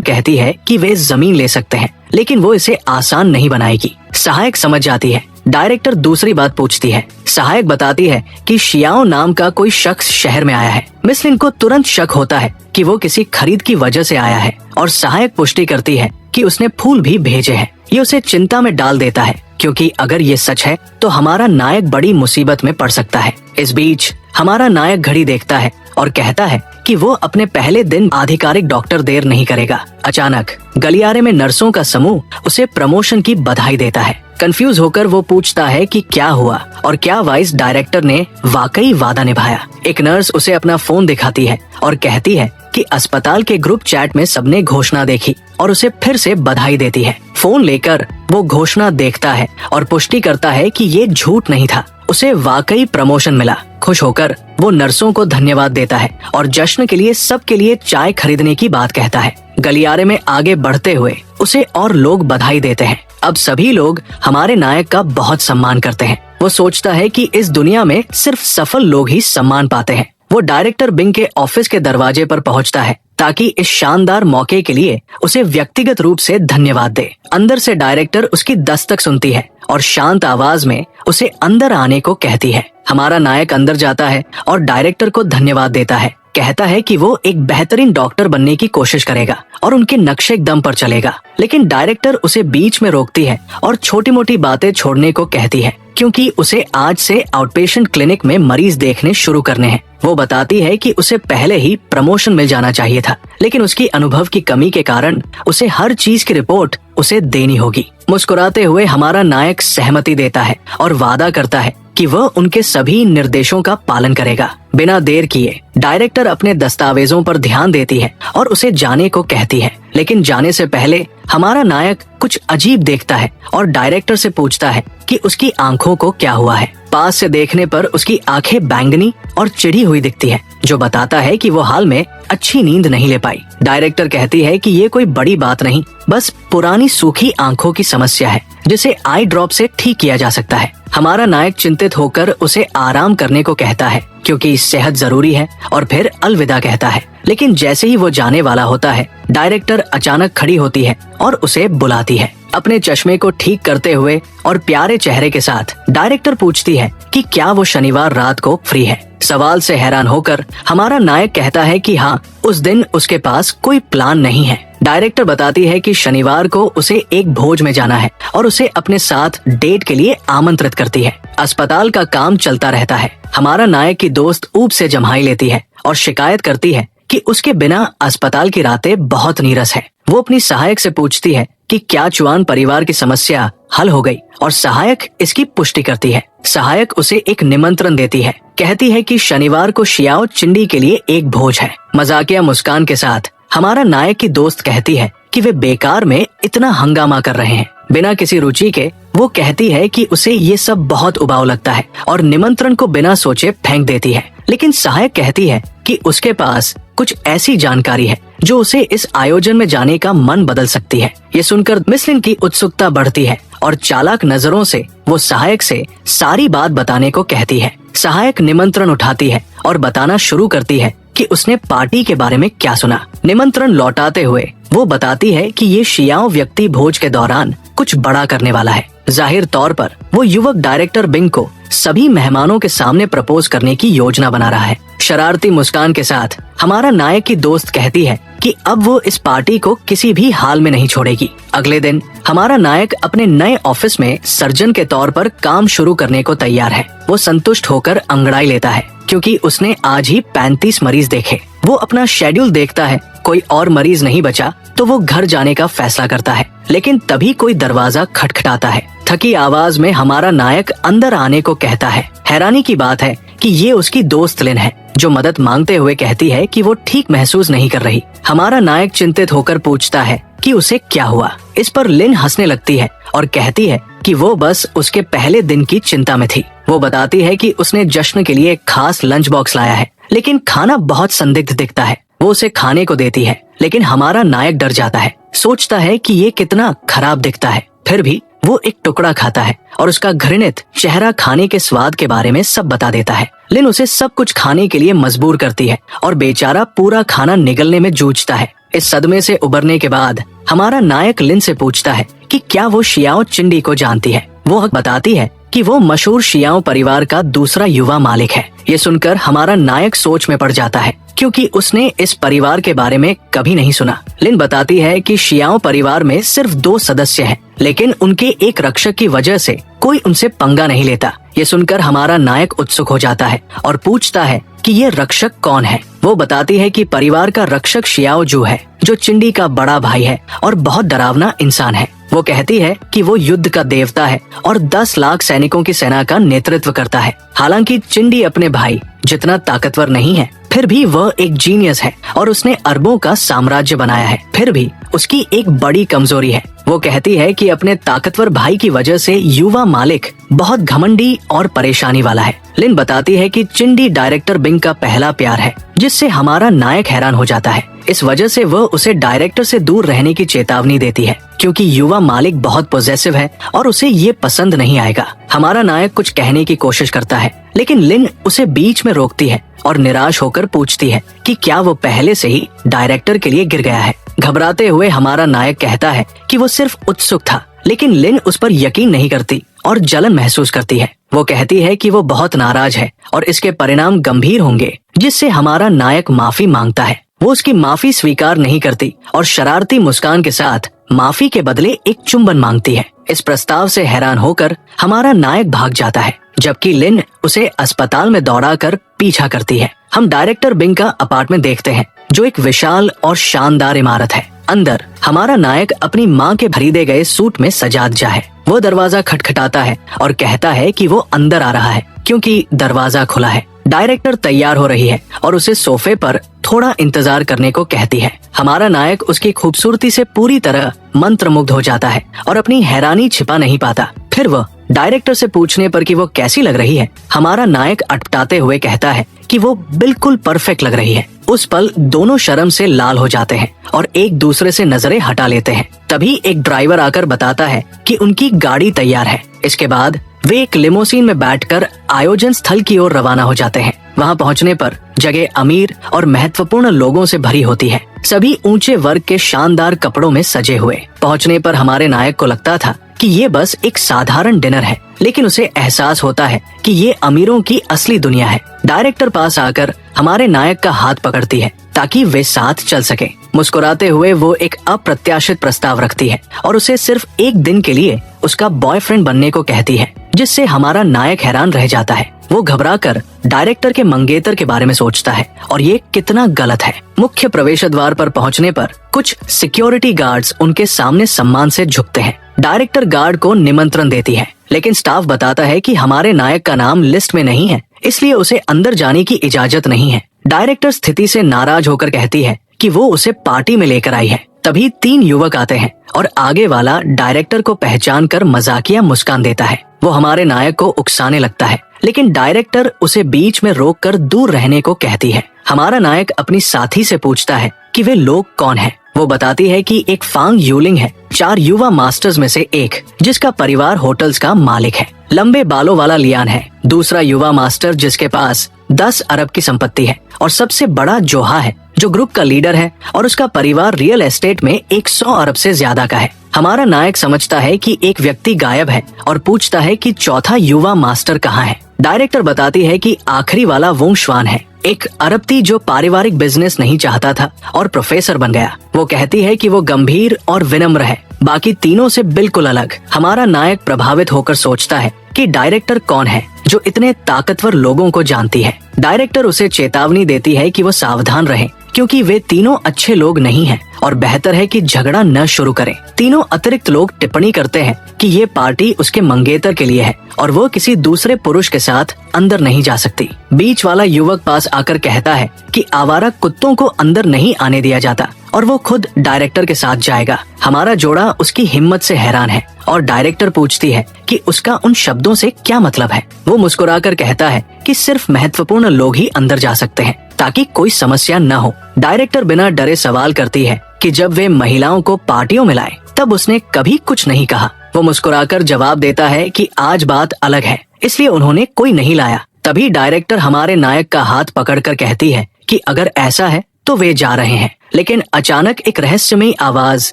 कहती है कि वे जमीन ले सकते हैं, लेकिन वो इसे आसान नहीं बनाएगी। सहायक समझ जाती है। डायरेक्टर दूसरी बात पूछती है। सहायक बताती है कि शियाओ नाम का कोई शख्स शहर में आया है। मिस लिन को तुरंत शक होता है कि वो किसी खरीद की वजह से आया है, और सहायक पुष्टि करती है कि उसने फूल भी भेजे हैं। ये उसे चिंता में डाल देता है, क्योंकि अगर ये सच है तो हमारा नायक बड़ी मुसीबत में पड़ सकता है। इस बीच हमारा नायक घड़ी देखता है और कहता है कि वो अपने पहले दिन आधिकारिक डॉक्टर देर नहीं करेगा। अचानक गलियारे में नर्सों का समूह उसे प्रमोशन की बधाई देता है। कंफ्यूज होकर वो पूछता है कि क्या हुआ और क्या वाइस डायरेक्टर ने वाकई वादा निभाया। एक नर्स उसे अपना फोन दिखाती है और कहती है कि अस्पताल के ग्रुप चैट में सबने घोषणा देखी और उसे फिर से बधाई देती है। फोन लेकर वो घोषणा देखता है और पुष्टि करता है कि ये झूठ नहीं था, उसे वाकई प्रमोशन मिला। खुश होकर वो नर्सों को धन्यवाद देता है और जश्न के लिए सबके लिए चाय खरीदने की बात कहता है। गलियारे में आगे बढ़ते हुए उसे और लोग बधाई देते हैं। अब सभी लोग हमारे नायक का बहुत सम्मान करते हैं। वो सोचता है कि इस दुनिया में सिर्फ सफल लोग ही सम्मान पाते हैं। वो डायरेक्टर बिंग के ऑफिस के दरवाजे पर पहुंचता है ताकि इस शानदार मौके के लिए उसे व्यक्तिगत रूप से धन्यवाद दे। अंदर से डायरेक्टर उसकी दस्तक सुनती है और शांत आवाज में उसे अंदर आने को कहती है। हमारा नायक अंदर जाता है और डायरेक्टर को धन्यवाद देता है। कहता है कि वो एक बेहतरीन डॉक्टर बनने की कोशिश करेगा और उनके नक्शे दम पर चलेगा। लेकिन डायरेक्टर उसे बीच में रोकती है और छोटी मोटी बातें छोड़ने को कहती है, क्योंकि उसे आज से आउटपेशेंट क्लिनिक में मरीज देखने शुरू करने हैं। वो बताती है कि उसे पहले ही प्रमोशन मिल जाना चाहिए था, लेकिन उसकी अनुभव की कमी के कारण उसे हर चीज की रिपोर्ट उसे देनी होगी। मुस्कुराते हुए हमारा नायक सहमति देता है और वादा करता है कि वह उनके सभी निर्देशों का पालन करेगा। बिना देर किए डायरेक्टर अपने दस्तावेजों पर ध्यान देती है और उसे जाने को कहती है, लेकिन जाने से पहले हमारा नायक कुछ अजीब देखता है और डायरेक्टर से पूछता है कि उसकी आंखों को क्या हुआ है। पास से देखने पर उसकी आंखें बैंगनी और चिढ़ी हुई दिखती है, जो बताता है कि वो हाल में अच्छी नींद नहीं ले पाई। डायरेक्टर कहती है कि ये कोई बड़ी बात नहीं, बस पुरानी सूखी आंखों की समस्या है जिसे आई ड्रॉप से ठीक किया जा सकता है। हमारा नायक चिंतित होकर उसे आराम करने को कहता है, क्योंकि सेहत जरूरी है, और फिर अलविदा कहता है। लेकिन जैसे ही वो जाने वाला होता है, डायरेक्टर अचानक खड़ी होती है और उसे बुलाती है। अपने चश्मे को ठीक करते हुए और प्यारे चेहरे के साथ डायरेक्टर पूछती है कि क्या वो शनिवार रात को फ्री है। सवाल से हैरान होकर हमारा नायक कहता है कि हाँ, उस दिन उसके पास कोई प्लान नहीं है। डायरेक्टर बताती है कि शनिवार को उसे एक भोज में जाना है और उसे अपने साथ डेट के लिए आमंत्रित करती है। अस्पताल का काम चलता रहता है। हमारा नायक की दोस्त ऊब से जम्हाई लेती है और शिकायत करती है कि उसके बिना अस्पताल की रातें बहुत नीरस है। वो अपनी सहायक से पूछती है कि क्या चुआन परिवार की समस्या हल हो गई, और सहायक इसकी पुष्टि करती है। सहायक उसे एक निमंत्रण देती है। कहती है कि शनिवार को शियाओ चिंडी के लिए एक भोज है। मजाकिया मुस्कान के साथ हमारा नायक की दोस्त कहती है कि वे बेकार में इतना हंगामा कर रहे हैं बिना किसी रुचि के। वो कहती है कि उसे ये सब बहुत उबाऊ लगता है और निमंत्रण को बिना सोचे फेंक देती है। लेकिन सहायक कहती है कि उसके पास कुछ ऐसी जानकारी है जो उसे इस आयोजन में जाने का मन बदल सकती है। ये सुनकर मिस लिन की उत्सुकता बढ़ती है और चालाक नजरों से वो सहायक से सारी बात बताने को कहती है। सहायक निमंत्रण उठाती है और बताना शुरू करती है कि उसने पार्टी के बारे में क्या सुना। निमंत्रण लौटाते हुए वो बताती है कि ये शियाओ व्यक्ति भोज के दौरान कुछ बड़ा करने वाला है। जाहिर तौर पर वो युवक डायरेक्टर बिंग को सभी मेहमानों के सामने प्रपोज करने की योजना बना रहा है। शरारती मुस्कान के साथ हमारा नायक की दोस्त कहती है कि अब वो इस पार्टी को किसी भी हाल में नहीं छोड़ेगी। अगले दिन हमारा नायक अपने नए ऑफिस में सर्जन के तौर पर काम शुरू करने को तैयार है। वो संतुष्ट होकर अंगड़ाई लेता है, क्योंकि उसने आज ही 35 मरीज देखे। वो अपना शेड्यूल देखता है, कोई और मरीज नहीं बचा तो वो घर जाने का फैसला करता है। लेकिन तभी कोई दरवाजा खटखटाता है। थकी आवाज में हमारा नायक अंदर आने को कहता है। हैरानी की बात है कि ये उसकी दोस्त लिन है, जो मदद मांगते हुए कहती है कि वो ठीक महसूस नहीं कर रही। हमारा नायक चिंतित होकर पूछता है कि उसे क्या हुआ। इस पर लिन हंसने लगती है और कहती है कि वो बस उसके पहले दिन की चिंता में थी। वो बताती है कि उसने जश्न के लिए एक खास लंच बॉक्स लाया है, लेकिन खाना बहुत संदिग्ध दिखता है। वो उसे खाने को देती है, लेकिन हमारा नायक डर जाता है, सोचता है कि ये कितना खराब दिखता है। फिर भी वो एक टुकड़ा खाता है और उसका घृणित चेहरा खाने के स्वाद के बारे में सब बता देता है। लिन उसे सब कुछ खाने के लिए मजबूर करती है और बेचारा पूरा खाना निगलने में जूझता है। इस सदमे से उबरने के बाद हमारा नायक लिन से पूछता है कि क्या वो शियाओ चिंडी को जानती है। वो बताती है कि वो मशहूर शियाओ परिवार का दूसरा युवा मालिक है। ये सुनकर हमारा नायक सोच में पड़ जाता है, क्योंकि उसने इस परिवार के बारे में कभी नहीं सुना। लिन बताती है कि शियाओ परिवार में सिर्फ 2 सदस्य हैं, लेकिन उनके एक रक्षक की वजह से कोई उनसे पंगा नहीं लेता। ये सुनकर हमारा नायक उत्सुक हो जाता है और पूछता है कि ये रक्षक कौन है। वो बताती है कि परिवार का रक्षक शियाओ जू है, जो चिंडी का बड़ा भाई है और बहुत डरावना इंसान है। वो कहती है कि वो युद्ध का देवता है और 10 लाख सैनिकों की सेना का नेतृत्व करता है। हालांकि चिंडी अपने भाई जितना ताकतवर नहीं है, फिर भी वह एक जीनियस है और उसने अरबों का साम्राज्य बनाया है। फिर भी उसकी एक बड़ी कमजोरी है। वो कहती है कि अपने ताकतवर भाई की वजह से युवा मालिक बहुत घमंडी और परेशानी वाला है। लिन बताती है कि चिंडी डायरेक्टर बिंग का पहला प्यार है, जिससे हमारा नायक हैरान हो जाता है। इस वजह से वह उसे डायरेक्टर से दूर रहने की चेतावनी देती है, क्योंकि युवा मालिक बहुत पॉजेसिव है और उसे ये पसंद नहीं आएगा। हमारा नायक कुछ कहने की कोशिश करता है, लेकिन लिन उसे बीच में रोकती है और निराश होकर पूछती है कि क्या वो पहले से ही डायरेक्टर के लिए गिर गया है। घबराते हुए हमारा नायक कहता है कि वो सिर्फ उत्सुक था, लेकिन लिन उस पर यकीन नहीं करती और जलन महसूस करती है। वो कहती है कि वो बहुत नाराज है और इसके परिणाम गंभीर होंगे, जिससे हमारा नायक माफी मांगता है। वो उसकी माफी स्वीकार नहीं करती और शरारती मुस्कान के साथ माफी के बदले एक चुंबन मांगती है। इस प्रस्ताव से हैरान होकर हमारा नायक भाग जाता है, जबकि लिन उसे अस्पताल में दौड़ाकर पीछा करती है। हम डायरेक्टर बिंग का अपार्टमेंट देखते हैं, जो एक विशाल और शानदार इमारत है। अंदर हमारा नायक अपनी माँ के खरीदे गए सूट में सजादजा है। वो दरवाजा खटखटाता है और कहता है कि वो अंदर आ रहा है, क्योंकि दरवाजा खुला है। डायरेक्टर तैयार हो रही है और उसे सोफे पर थोड़ा इंतजार करने को कहती है। हमारा नायक उसकी खूबसूरती से पूरी तरह मंत्रमुग्ध हो जाता है और अपनी हैरानी छिपा नहीं पाता। फिर वह डायरेक्टर से पूछने पर कि वो कैसी लग रही है, हमारा नायक अटपटाते हुए कहता है कि वो बिल्कुल परफेक्ट लग रही है। उस पल दोनों शर्म से लाल हो जाते हैं और एक दूसरे से नजरें हटा लेते हैं। तभी एक ड्राइवर आकर बताता है कि उनकी गाड़ी तैयार है। इसके बाद वे एक लिमोसिन में बैठकर आयोजन स्थल की ओर रवाना हो जाते हैं। वहां पहुंचने पर जगह अमीर और महत्वपूर्ण लोगों से भरी होती है, सभी ऊंचे वर्ग के शानदार कपड़ों में सजे हुए। पहुंचने पर हमारे नायक को लगता था कि ये बस एक साधारण डिनर है, लेकिन उसे एहसास होता है कि ये अमीरों की असली दुनिया है। डायरेक्टर पास आकर हमारे नायक का हाथ पकड़ती है ताकि वे साथ चल सके। मुस्कुराते हुए वो एक अप्रत्याशित प्रस्ताव रखती है और उसे सिर्फ एक दिन के लिए उसका बॉयफ्रेंड बनने को कहती है, जिससे हमारा नायक हैरान रह जाता है। वो घबराकर डायरेक्टर के मंगेतर के बारे में सोचता है और ये कितना गलत है। मुख्य प्रवेश द्वार पर पहुंचने पर कुछ सिक्योरिटी गार्ड्स उनके सामने सम्मान से झुकते हैं। डायरेक्टर गार्ड को निमंत्रण देती है, लेकिन स्टाफ बताता है कि हमारे नायक का नाम लिस्ट में नहीं है, इसलिए उसे अंदर जाने की इजाजत नहीं है। डायरेक्टर स्थिति से नाराज होकर कहती है कि वो उसे पार्टी में लेकर आई है। तभी 3 युवक आते हैं और आगे वाला डायरेक्टर को पहचान कर मजाकिया मुस्कान देता है। वो हमारे नायक को उकसाने लगता है, लेकिन डायरेक्टर उसे बीच में रोककर दूर रहने को कहती है। हमारा नायक अपनी साथी से पूछता है कि वे लोग कौन हैं। वो बताती है कि एक फांग यूलिंग है, 4 युवा मास्टर्स में से एक, जिसका परिवार होटल्स का मालिक है। लंबे बालों वाला लियान है, दूसरा युवा मास्टर जिसके पास 10 अरब की संपत्ति है, और सबसे बड़ा जोहा है, जो ग्रुप का लीडर है और उसका परिवार रियल एस्टेट में 100 अरब से ज्यादा का है। हमारा नायक समझता है कि एक व्यक्ति गायब है और पूछता है कि चौथा युवा मास्टर कहाँ है। डायरेक्टर बताती है कि आखिरी वाला वोंगश्वान है, एक अरबती जो पारिवारिक बिजनेस नहीं चाहता था और प्रोफेसर बन गया। वो कहती है कि वो गंभीर और विनम्र है, बाकी तीनों से बिल्कुल अलग। हमारा नायक प्रभावित होकर सोचता है कि डायरेक्टर कौन है जो इतने ताकतवर लोगों को जानती है। डायरेक्टर उसे चेतावनी देती है कि वो सावधान रहे, क्योंकि वे तीनों अच्छे लोग नहीं हैं और बेहतर है कि झगड़ा न शुरू करें। तीनों अतिरिक्त लोग टिप्पणी करते हैं कि ये पार्टी उसके मंगेतर के लिए है और वो किसी दूसरे पुरुष के साथ अंदर नहीं जा सकती। बीच वाला युवक पास आकर कहता है कि आवारा कुत्तों को अंदर नहीं आने दिया जाता और वो खुद डायरेक्टर के साथ जाएगा। हमारा जोड़ा उसकी हिम्मत से हैरान है और डायरेक्टर पूछती है कि उसका उन शब्दों से क्या मतलब है। वो मुस्कुराकर कहता है कि सिर्फ महत्वपूर्ण लोग ही अंदर जा सकते हैं ताकि कोई समस्या न हो। डायरेक्टर बिना डरे सवाल करती है कि जब वे महिलाओं को पार्टियों में लाए तब उसने कभी कुछ नहीं कहा। वो मुस्कुराकर जवाब देता है कि आज बात अलग है, इसलिए उन्होंने कोई नहीं लाया। तभी डायरेक्टर हमारे नायक का हाथ पकड़कर कहती है कि अगर ऐसा है तो वे जा रहे हैं। लेकिन अचानक एक रहस्यमयी आवाज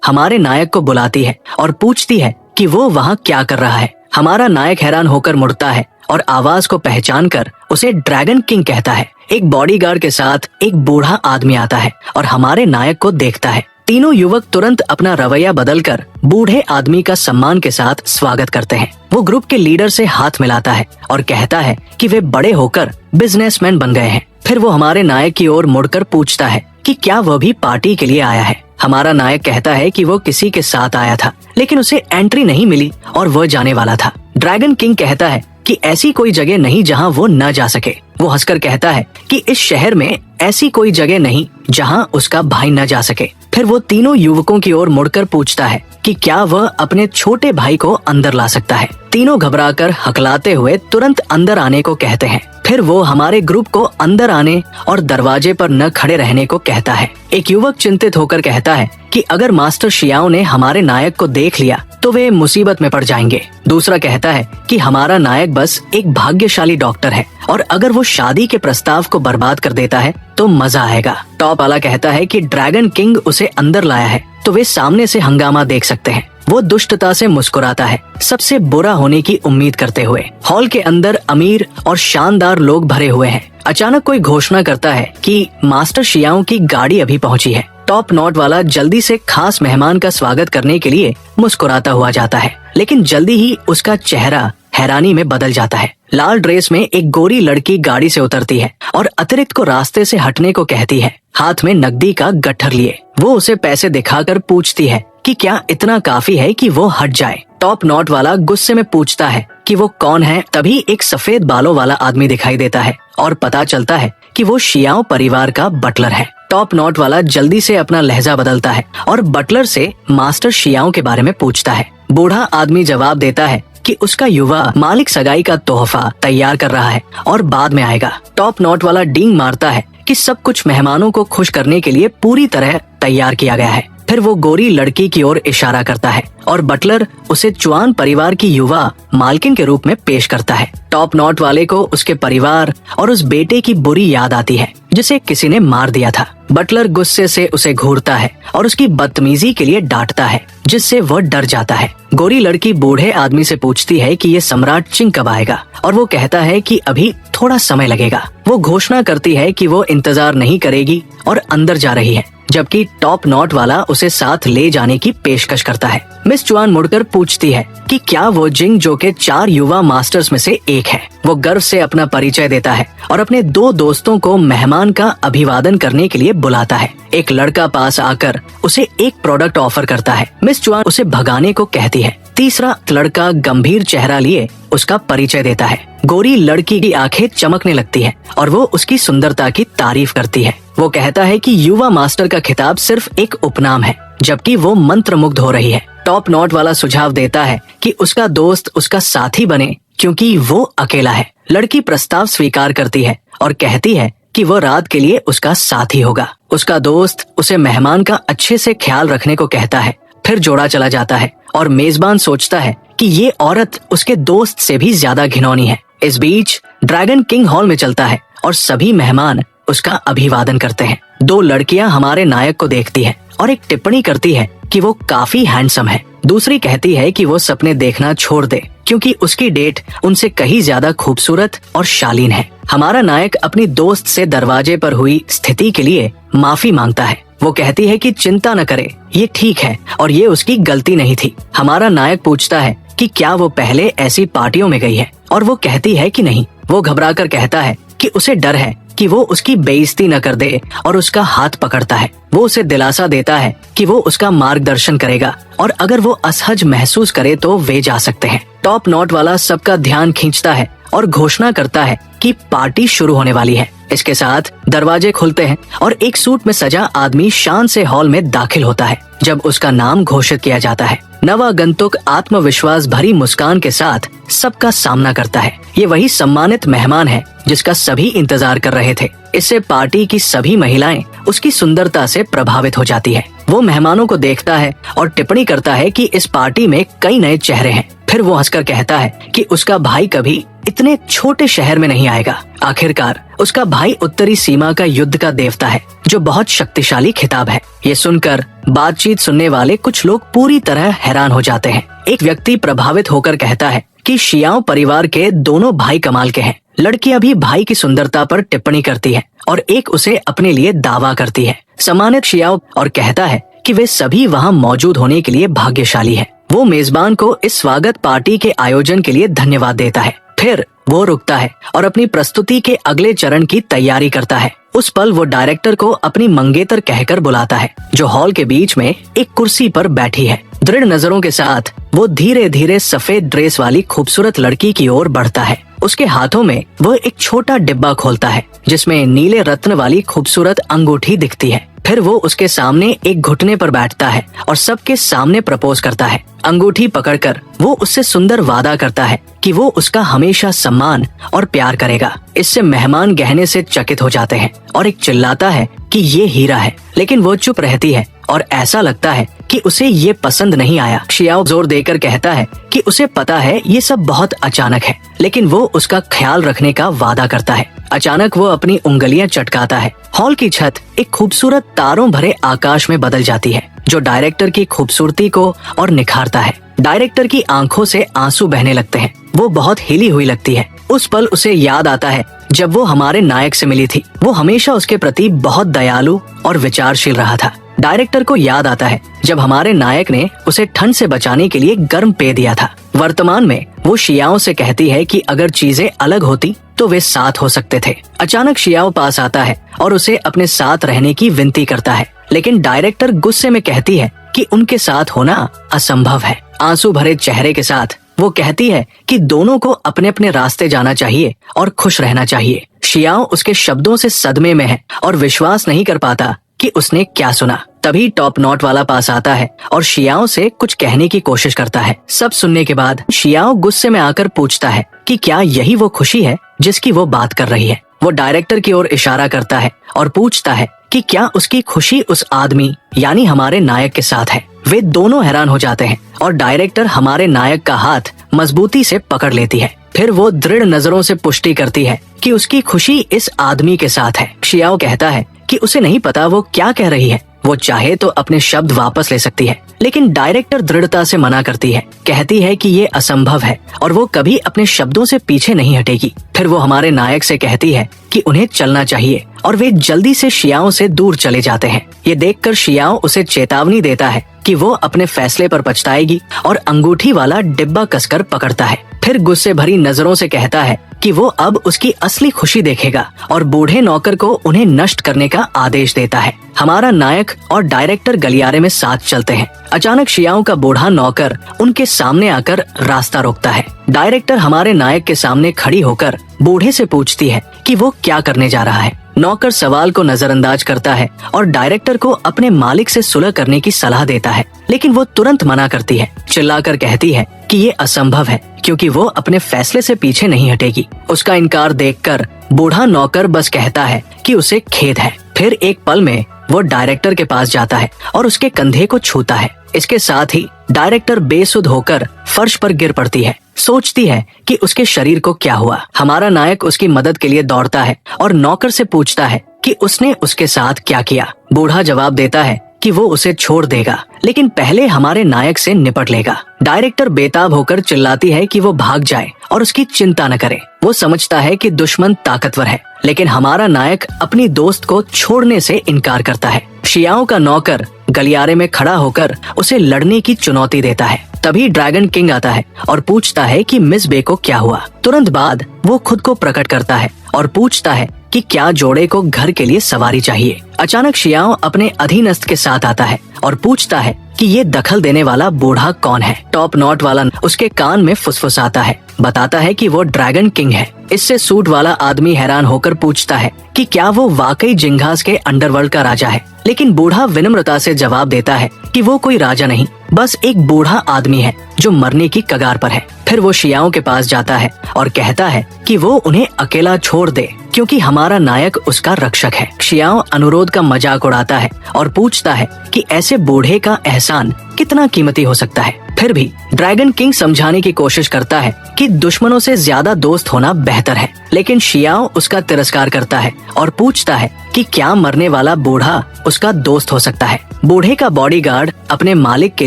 हमारे नायक को बुलाती है और पूछती है कि वो वहाँ क्या कर रहा है। हमारा नायक हैरान होकर मुड़ता है और आवाज को पहचान कर उसे ड्रैगन किंग कहता है। एक बॉडीगार्ड के साथ एक बूढ़ा आदमी आता है और हमारे नायक को देखता है। तीनों युवक तुरंत अपना रवैया बदलकर बूढ़े आदमी का सम्मान के साथ स्वागत करते हैं। वो ग्रुप के लीडर से हाथ मिलाता है और कहता है कि वे बड़े होकर बिजनेसमैन बन गए हैं। फिर वो हमारे नायक की ओर मुड़कर पूछता है कि क्या वह भी पार्टी के लिए आया है। हमारा नायक कहता है कि वो किसी के साथ आया था, लेकिन उसे एंट्री नहीं मिली और वह जाने वाला था। ड्रैगन किंग कहता है कि ऐसी कोई जगह नहीं जहां वो न जा सके। वो हंसकर कहता है कि इस शहर में ऐसी कोई जगह नहीं जहां उसका भाई न जा सके। फिर वो तीनों युवकों की ओर मुड़कर पूछता है कि क्या वह अपने छोटे भाई को अंदर ला सकता है। तीनों घबराकर हकलाते हुए तुरंत अंदर आने को कहते हैं। फिर वो हमारे ग्रुप को अंदर आने और दरवाजे पर न खड़े रहने को कहता है। एक युवक चिंतित होकर कहता है कि अगर मास्टर शियाओ ने हमारे नायक को देख लिया तो वे मुसीबत में पड़ जाएंगे। दूसरा कहता है कि हमारा नायक बस एक भाग्यशाली डॉक्टर है और अगर वो शादी के प्रस्ताव को बर्बाद कर देता है तो मजा आएगा। टॉप वाला कहता है कि ड्रैगन किंग उसे अंदर लाया है तो वे सामने से हंगामा देख सकते हैं। वो दुष्टता से मुस्कुराता है, सबसे बुरा होने की उम्मीद करते हुए। हॉल के अंदर अमीर और शानदार लोग भरे हुए हैं। अचानक कोई घोषणा करता है कि मास्टर शियाओ की गाड़ी अभी पहुंची है। टॉप नॉट वाला जल्दी से खास मेहमान का स्वागत करने के लिए मुस्कुराता हुआ जाता है, लेकिन जल्दी ही उसका चेहरा हैरानी में बदल जाता है। लाल ड्रेस में एक गोरी लड़की गाड़ी से उतरती है और अतिरिक्त को रास्ते से हटने को कहती है, हाथ में नकदी का गट्ठर लिए। वो उसे पैसे दिखाकर पूछती है कि क्या इतना काफी है कि वो हट जाए। टॉप नॉट वाला गुस्से में पूछता है कि वो कौन है। तभी एक सफेद बालों वाला आदमी दिखाई देता है और पता चलता है कि वो शियाओ परिवार का बटलर है। टॉप नॉट वाला जल्दी से अपना लहजा बदलता है और बटलर से मास्टर शियाओ के बारे में पूछता है। बूढ़ा आदमी जवाब देता है कि उसका युवा मालिक सगाई का तोहफा तैयार कर रहा है और बाद में आएगा। टॉप नॉट वाला डींग मारता है कि सब कुछ मेहमानों को खुश करने के लिए पूरी तरह तैयार किया गया है। फिर वो गोरी लड़की की ओर इशारा करता है और बटलर उसे चुआन परिवार की युवा मालकिन के रूप में पेश करता है। टॉप नॉट वाले को उसके परिवार और उस बेटे की बुरी याद आती है जिसे किसी ने मार दिया था। बटलर गुस्से से उसे घूरता है और उसकी बदतमीजी के लिए डांटता है, जिससे वह डर जाता है। गोरी लड़की बूढ़े आदमी से पूछती है कि ये सम्राट चिंग कब आएगा और वो कहता है कि अभी थोड़ा समय लगेगा। वो घोषणा करती है कि वो इंतजार नहीं करेगी और अंदर जा रही है, जबकि टॉप नॉट वाला उसे साथ ले जाने की पेशकश करता है। मिस चुआन मुड़कर पूछती है कि क्या वो जिंग जो के 4 युवा मास्टर्स में से एक है। वो गर्व से अपना परिचय देता है और अपने 2 दोस्तों को मेहमान का अभिवादन करने के लिए बुलाता है। एक लड़का पास आकर उसे एक प्रोडक्ट ऑफर करता है। मिस चुआन उसे भगाने को कहती है। तीसरा लड़का गंभीर चेहरा लिए उसका परिचय देता है। गोरी लड़की की आंखें चमकने लगती है और वो उसकी सुंदरता की तारीफ करती है। वो कहता है कि युवा मास्टर का खिताब सिर्फ एक उपनाम है, जबकि वो मंत्रमुग्ध हो रही है। टॉप नॉट वाला सुझाव देता है कि उसका दोस्त उसका साथी बने क्योंकि वो अकेला है। लड़की प्रस्ताव स्वीकार करती है और कहती है कि वो रात के लिए उसका साथी होगा। उसका दोस्त उसे मेहमान का अच्छे से ख्याल रखने को कहता है। फिर जोड़ा चला जाता है और मेजबान सोचता है कि ये औरत उसके दोस्त से भी ज्यादा घिनौनी है। इस बीच ड्रैगन किंग हॉल में चलता है और सभी मेहमान उसका अभिवादन करते हैं। 2 लड़कियां हमारे नायक को देखती है और एक टिप्पणी करती है कि वो काफी हैंडसम है। दूसरी कहती है कि वो सपने देखना छोड़ दे क्योंकि उसकी डेट उनसे कहीं ज्यादा खूबसूरत और शालीन है। हमारा नायक अपनी दोस्त से दरवाजे पर हुई स्थिति के लिए माफी मांगता है। वो कहती है कि चिंता न करे, ये ठीक है और ये उसकी गलती नहीं थी। हमारा नायक पूछता है कि क्या वो पहले ऐसी पार्टियों में गई है और वो कहती है कि नहीं। वो घबराकर कहता है कि उसे डर है कि वो उसकी बेइज्जती न कर दे और उसका हाथ पकड़ता है। वो उसे दिलासा देता है कि वो उसका मार्गदर्शन करेगा और अगर वो असहज महसूस करे तो वे जा सकते हैं। टॉप नॉट वाला सबका ध्यान खींचता है और घोषणा करता है कि पार्टी शुरू होने वाली है। इसके साथ दरवाजे खुलते हैं और एक सूट में सजा आदमी शान से हॉल में दाखिल होता है। जब उसका नाम घोषित किया जाता है, नवागंतुक आत्मविश्वास भरी मुस्कान के साथ सबका सामना करता है। ये वही सम्मानित मेहमान है जिसका सभी इंतजार कर रहे थे। इससे पार्टी की सभी महिलाएं उसकी सुंदरता से प्रभावित हो जाती है। वो मेहमानों को देखता है और टिप्पणी करता है कि इस पार्टी में कई नए चेहरे हैं। फिर वो हंसकर कहता है कि उसका भाई कभी इतने छोटे शहर में नहीं आएगा। आखिरकार उसका भाई उत्तरी सीमा का युद्ध का देवता है, जो बहुत शक्तिशाली खिताब है। ये सुनकर बातचीत सुनने वाले कुछ लोग पूरी तरह हैरान हो जाते हैं। एक व्यक्ति प्रभावित होकर कहता है कि शियाओ परिवार के दोनों भाई कमाल के हैं। लड़कियां भी भाई की सुंदरता पर टिप्पणी करती है और एक उसे अपने लिए दावा करती है। सम्मानित शियाओ और कहता है कि वे सभी वहाँ मौजूद होने के लिए भाग्यशाली है। वो मेजबान को इस स्वागत पार्टी के आयोजन के लिए धन्यवाद देता है। फिर वो रुकता है और अपनी प्रस्तुति के अगले चरण की तैयारी करता है। उस पल वो डायरेक्टर को अपनी मंगेतर कहकर बुलाता है, जो हॉल के बीच में एक कुर्सी पर बैठी है। दृढ़ नजरों के साथ वो धीरे धीरे सफेद ड्रेस वाली खूबसूरत लड़की की ओर बढ़ता है। उसके हाथों में वो एक छोटा डिब्बा खोलता है जिसमें नीले रत्न वाली खूबसूरत अंगूठी दिखती है। फिर वो उसके सामने एक घुटने पर बैठता है और सबके सामने प्रपोज करता है। अंगूठी पकड़कर वो उससे सुंदर वादा करता है कि वो उसका हमेशा सम्मान और प्यार करेगा। इससे मेहमान गहने से चकित हो जाते हैं और एक चिल्लाता है कि ये हीरा है, लेकिन वो चुप रहती है और ऐसा लगता है कि उसे ये पसंद नहीं आया। शियाओ जोर देकर कहता है कि उसे पता है ये सब बहुत अचानक है, लेकिन वो उसका ख्याल रखने का वादा करता है। अचानक वो अपनी उंगलियां चटकाता है। हॉल की छत एक खूबसूरत तारों भरे आकाश में बदल जाती है, जो डायरेक्टर की खूबसूरती को और निखारता है। डायरेक्टर की आंखों से आंसू बहने लगते हैं। वो बहुत हिली हुई लगती है। उस पल उसे याद आता है जब वो हमारे नायक से मिली थी। वो हमेशा उसके प्रति बहुत दयालु और विचारशील रहा था। डायरेक्टर को याद आता है जब हमारे नायक ने उसे ठंड से बचाने के लिए गर्म पेय दिया था। वर्तमान में वो शियाओ से कहती है कि अगर चीजें अलग होती तो वे साथ हो सकते थे। अचानक शियाओ पास आता है और उसे अपने साथ रहने की विनती करता है, लेकिन डायरेक्टर गुस्से में कहती है कि उनके साथ होना असंभव है। आंसू भरे चेहरे के साथ वो कहती है कि दोनों को अपने अपने रास्ते जाना चाहिए और खुश रहना चाहिए। शियाओ उसके शब्दों से सदमे में है और विश्वास नहीं कर पाता कि उसने क्या सुना। तभी टॉप नॉट वाला पास आता है और शियाओ से कुछ कहने की कोशिश करता है। सब सुनने के बाद शियाओ गुस्से में आकर पूछता है कि क्या यही वो खुशी है जिसकी वो बात कर रही है। वो डायरेक्टर की ओर इशारा करता है और पूछता है कि क्या उसकी खुशी उस आदमी यानी हमारे नायक के साथ है। वे दोनों हैरान हो जाते हैं और डायरेक्टर हमारे नायक का हाथ मजबूती से पकड़ लेती है। फिर वो दृढ़ नजरों से पुष्टि करती है कि उसकी खुशी इस आदमी के साथ है। शियाओ कहता है कि उसे नहीं पता वो क्या कह रही है। वो चाहे तो अपने शब्द वापस ले सकती है, लेकिन डायरेक्टर दृढ़ता से मना करती है। कहती है कि ये असंभव है और वो कभी अपने शब्दों से पीछे नहीं हटेगी। फिर वो हमारे नायक से कहती है कि उन्हें चलना चाहिए और वे जल्दी से शियाओ से दूर चले जाते हैं। ये देखकर शियाओ उसे चेतावनी देता है कि वो अपने फैसले पर पछताएगी और अंगूठी वाला डिब्बा कसकर पकड़ता है। फिर गुस्से भरी नजरों से कहता है कि वो अब उसकी असली खुशी देखेगा और बूढ़े नौकर को उन्हें नष्ट करने का आदेश देता है। हमारा नायक और डायरेक्टर गलियारे में साथ चलते हैं। अचानक शियाओ का बूढ़ा नौकर उनके सामने आकर रास्ता रोकता है। डायरेक्टर हमारे नायक के सामने खड़ी होकर बूढ़े से पूछती है कि वो क्या करने जा रहा है। नौकर सवाल को नजरअंदाज करता है और डायरेक्टर को अपने मालिक से सुलह करने की सलाह देता है, लेकिन वो तुरंत मना करती है। चिल्लाकर कहती है कि ये असंभव है क्योंकि वो अपने फैसले से पीछे नहीं हटेगी। उसका इनकार देखकर बूढ़ा नौकर बस कहता है कि उसे खेद है। फिर एक पल में वो डायरेक्टर के पास जाता है और उसके कंधे को छूता है। इसके साथ ही डायरेक्टर बेसुध होकर फर्श पर गिर पड़ती है। सोचती है कि उसके शरीर को क्या हुआ। हमारा नायक उसकी मदद के लिए दौड़ता है और नौकर से पूछता है कि उसने उसके साथ क्या किया। बूढ़ा जवाब देता है कि वो उसे छोड़ देगा, लेकिन पहले हमारे नायक से निपट लेगा। डायरेक्टर बेताब होकर चिल्लाती है कि वो भाग जाए और उसकी चिंता न करे। वो समझता है कि दुश्मन ताकतवर है, लेकिन हमारा नायक अपनी दोस्त को छोड़ने से इनकार करता है। शियाओ का नौकर गलियारे में खड़ा होकर उसे लड़ने की चुनौती देता है। तभी ड्रैगन किंग आता है और पूछता है कि मिस बे को क्या हुआ। तुरंत बाद वो खुद को प्रकट करता है और पूछता है कि क्या जोड़े को घर के लिए सवारी चाहिए। अचानक शियाओ अपने अधीनस्थ के साथ आता है और पूछता है कि ये दखल देने वाला बूढ़ा कौन है। टॉप नॉट वाला उसके कान में फुसफुसाता है, बताता है कि वो ड्रैगन किंग है। इससे सूट वाला आदमी हैरान होकर पूछता है कि क्या वो वाकई जिंघास के अंडरवर्ल्ड का राजा है। लेकिन बूढ़ा विनम्रता से जवाब देता है कि वो कोई राजा नहीं, बस एक बूढ़ा आदमी है जो मरने की कगार पर है। फिर वो शियाओं के पास जाता है और कहता है कि वो उन्हें अकेला छोड़ दे क्योंकि हमारा नायक उसका रक्षक है। शियाओ अनुरोध का मजाक उड़ाता है और पूछता है कि ऐसे बूढ़े का एहसान कितना कीमती हो सकता है। फिर भी ड्रैगन किंग समझाने की कोशिश करता है कि दुश्मनों से ज्यादा दोस्त होना बेहतर है, लेकिन शियाओ उसका तिरस्कार करता है और पूछता है कि क्या मरने वाला बूढ़ा उसका दोस्त हो सकता है। बूढ़े का बॉडीगार्ड अपने मालिक के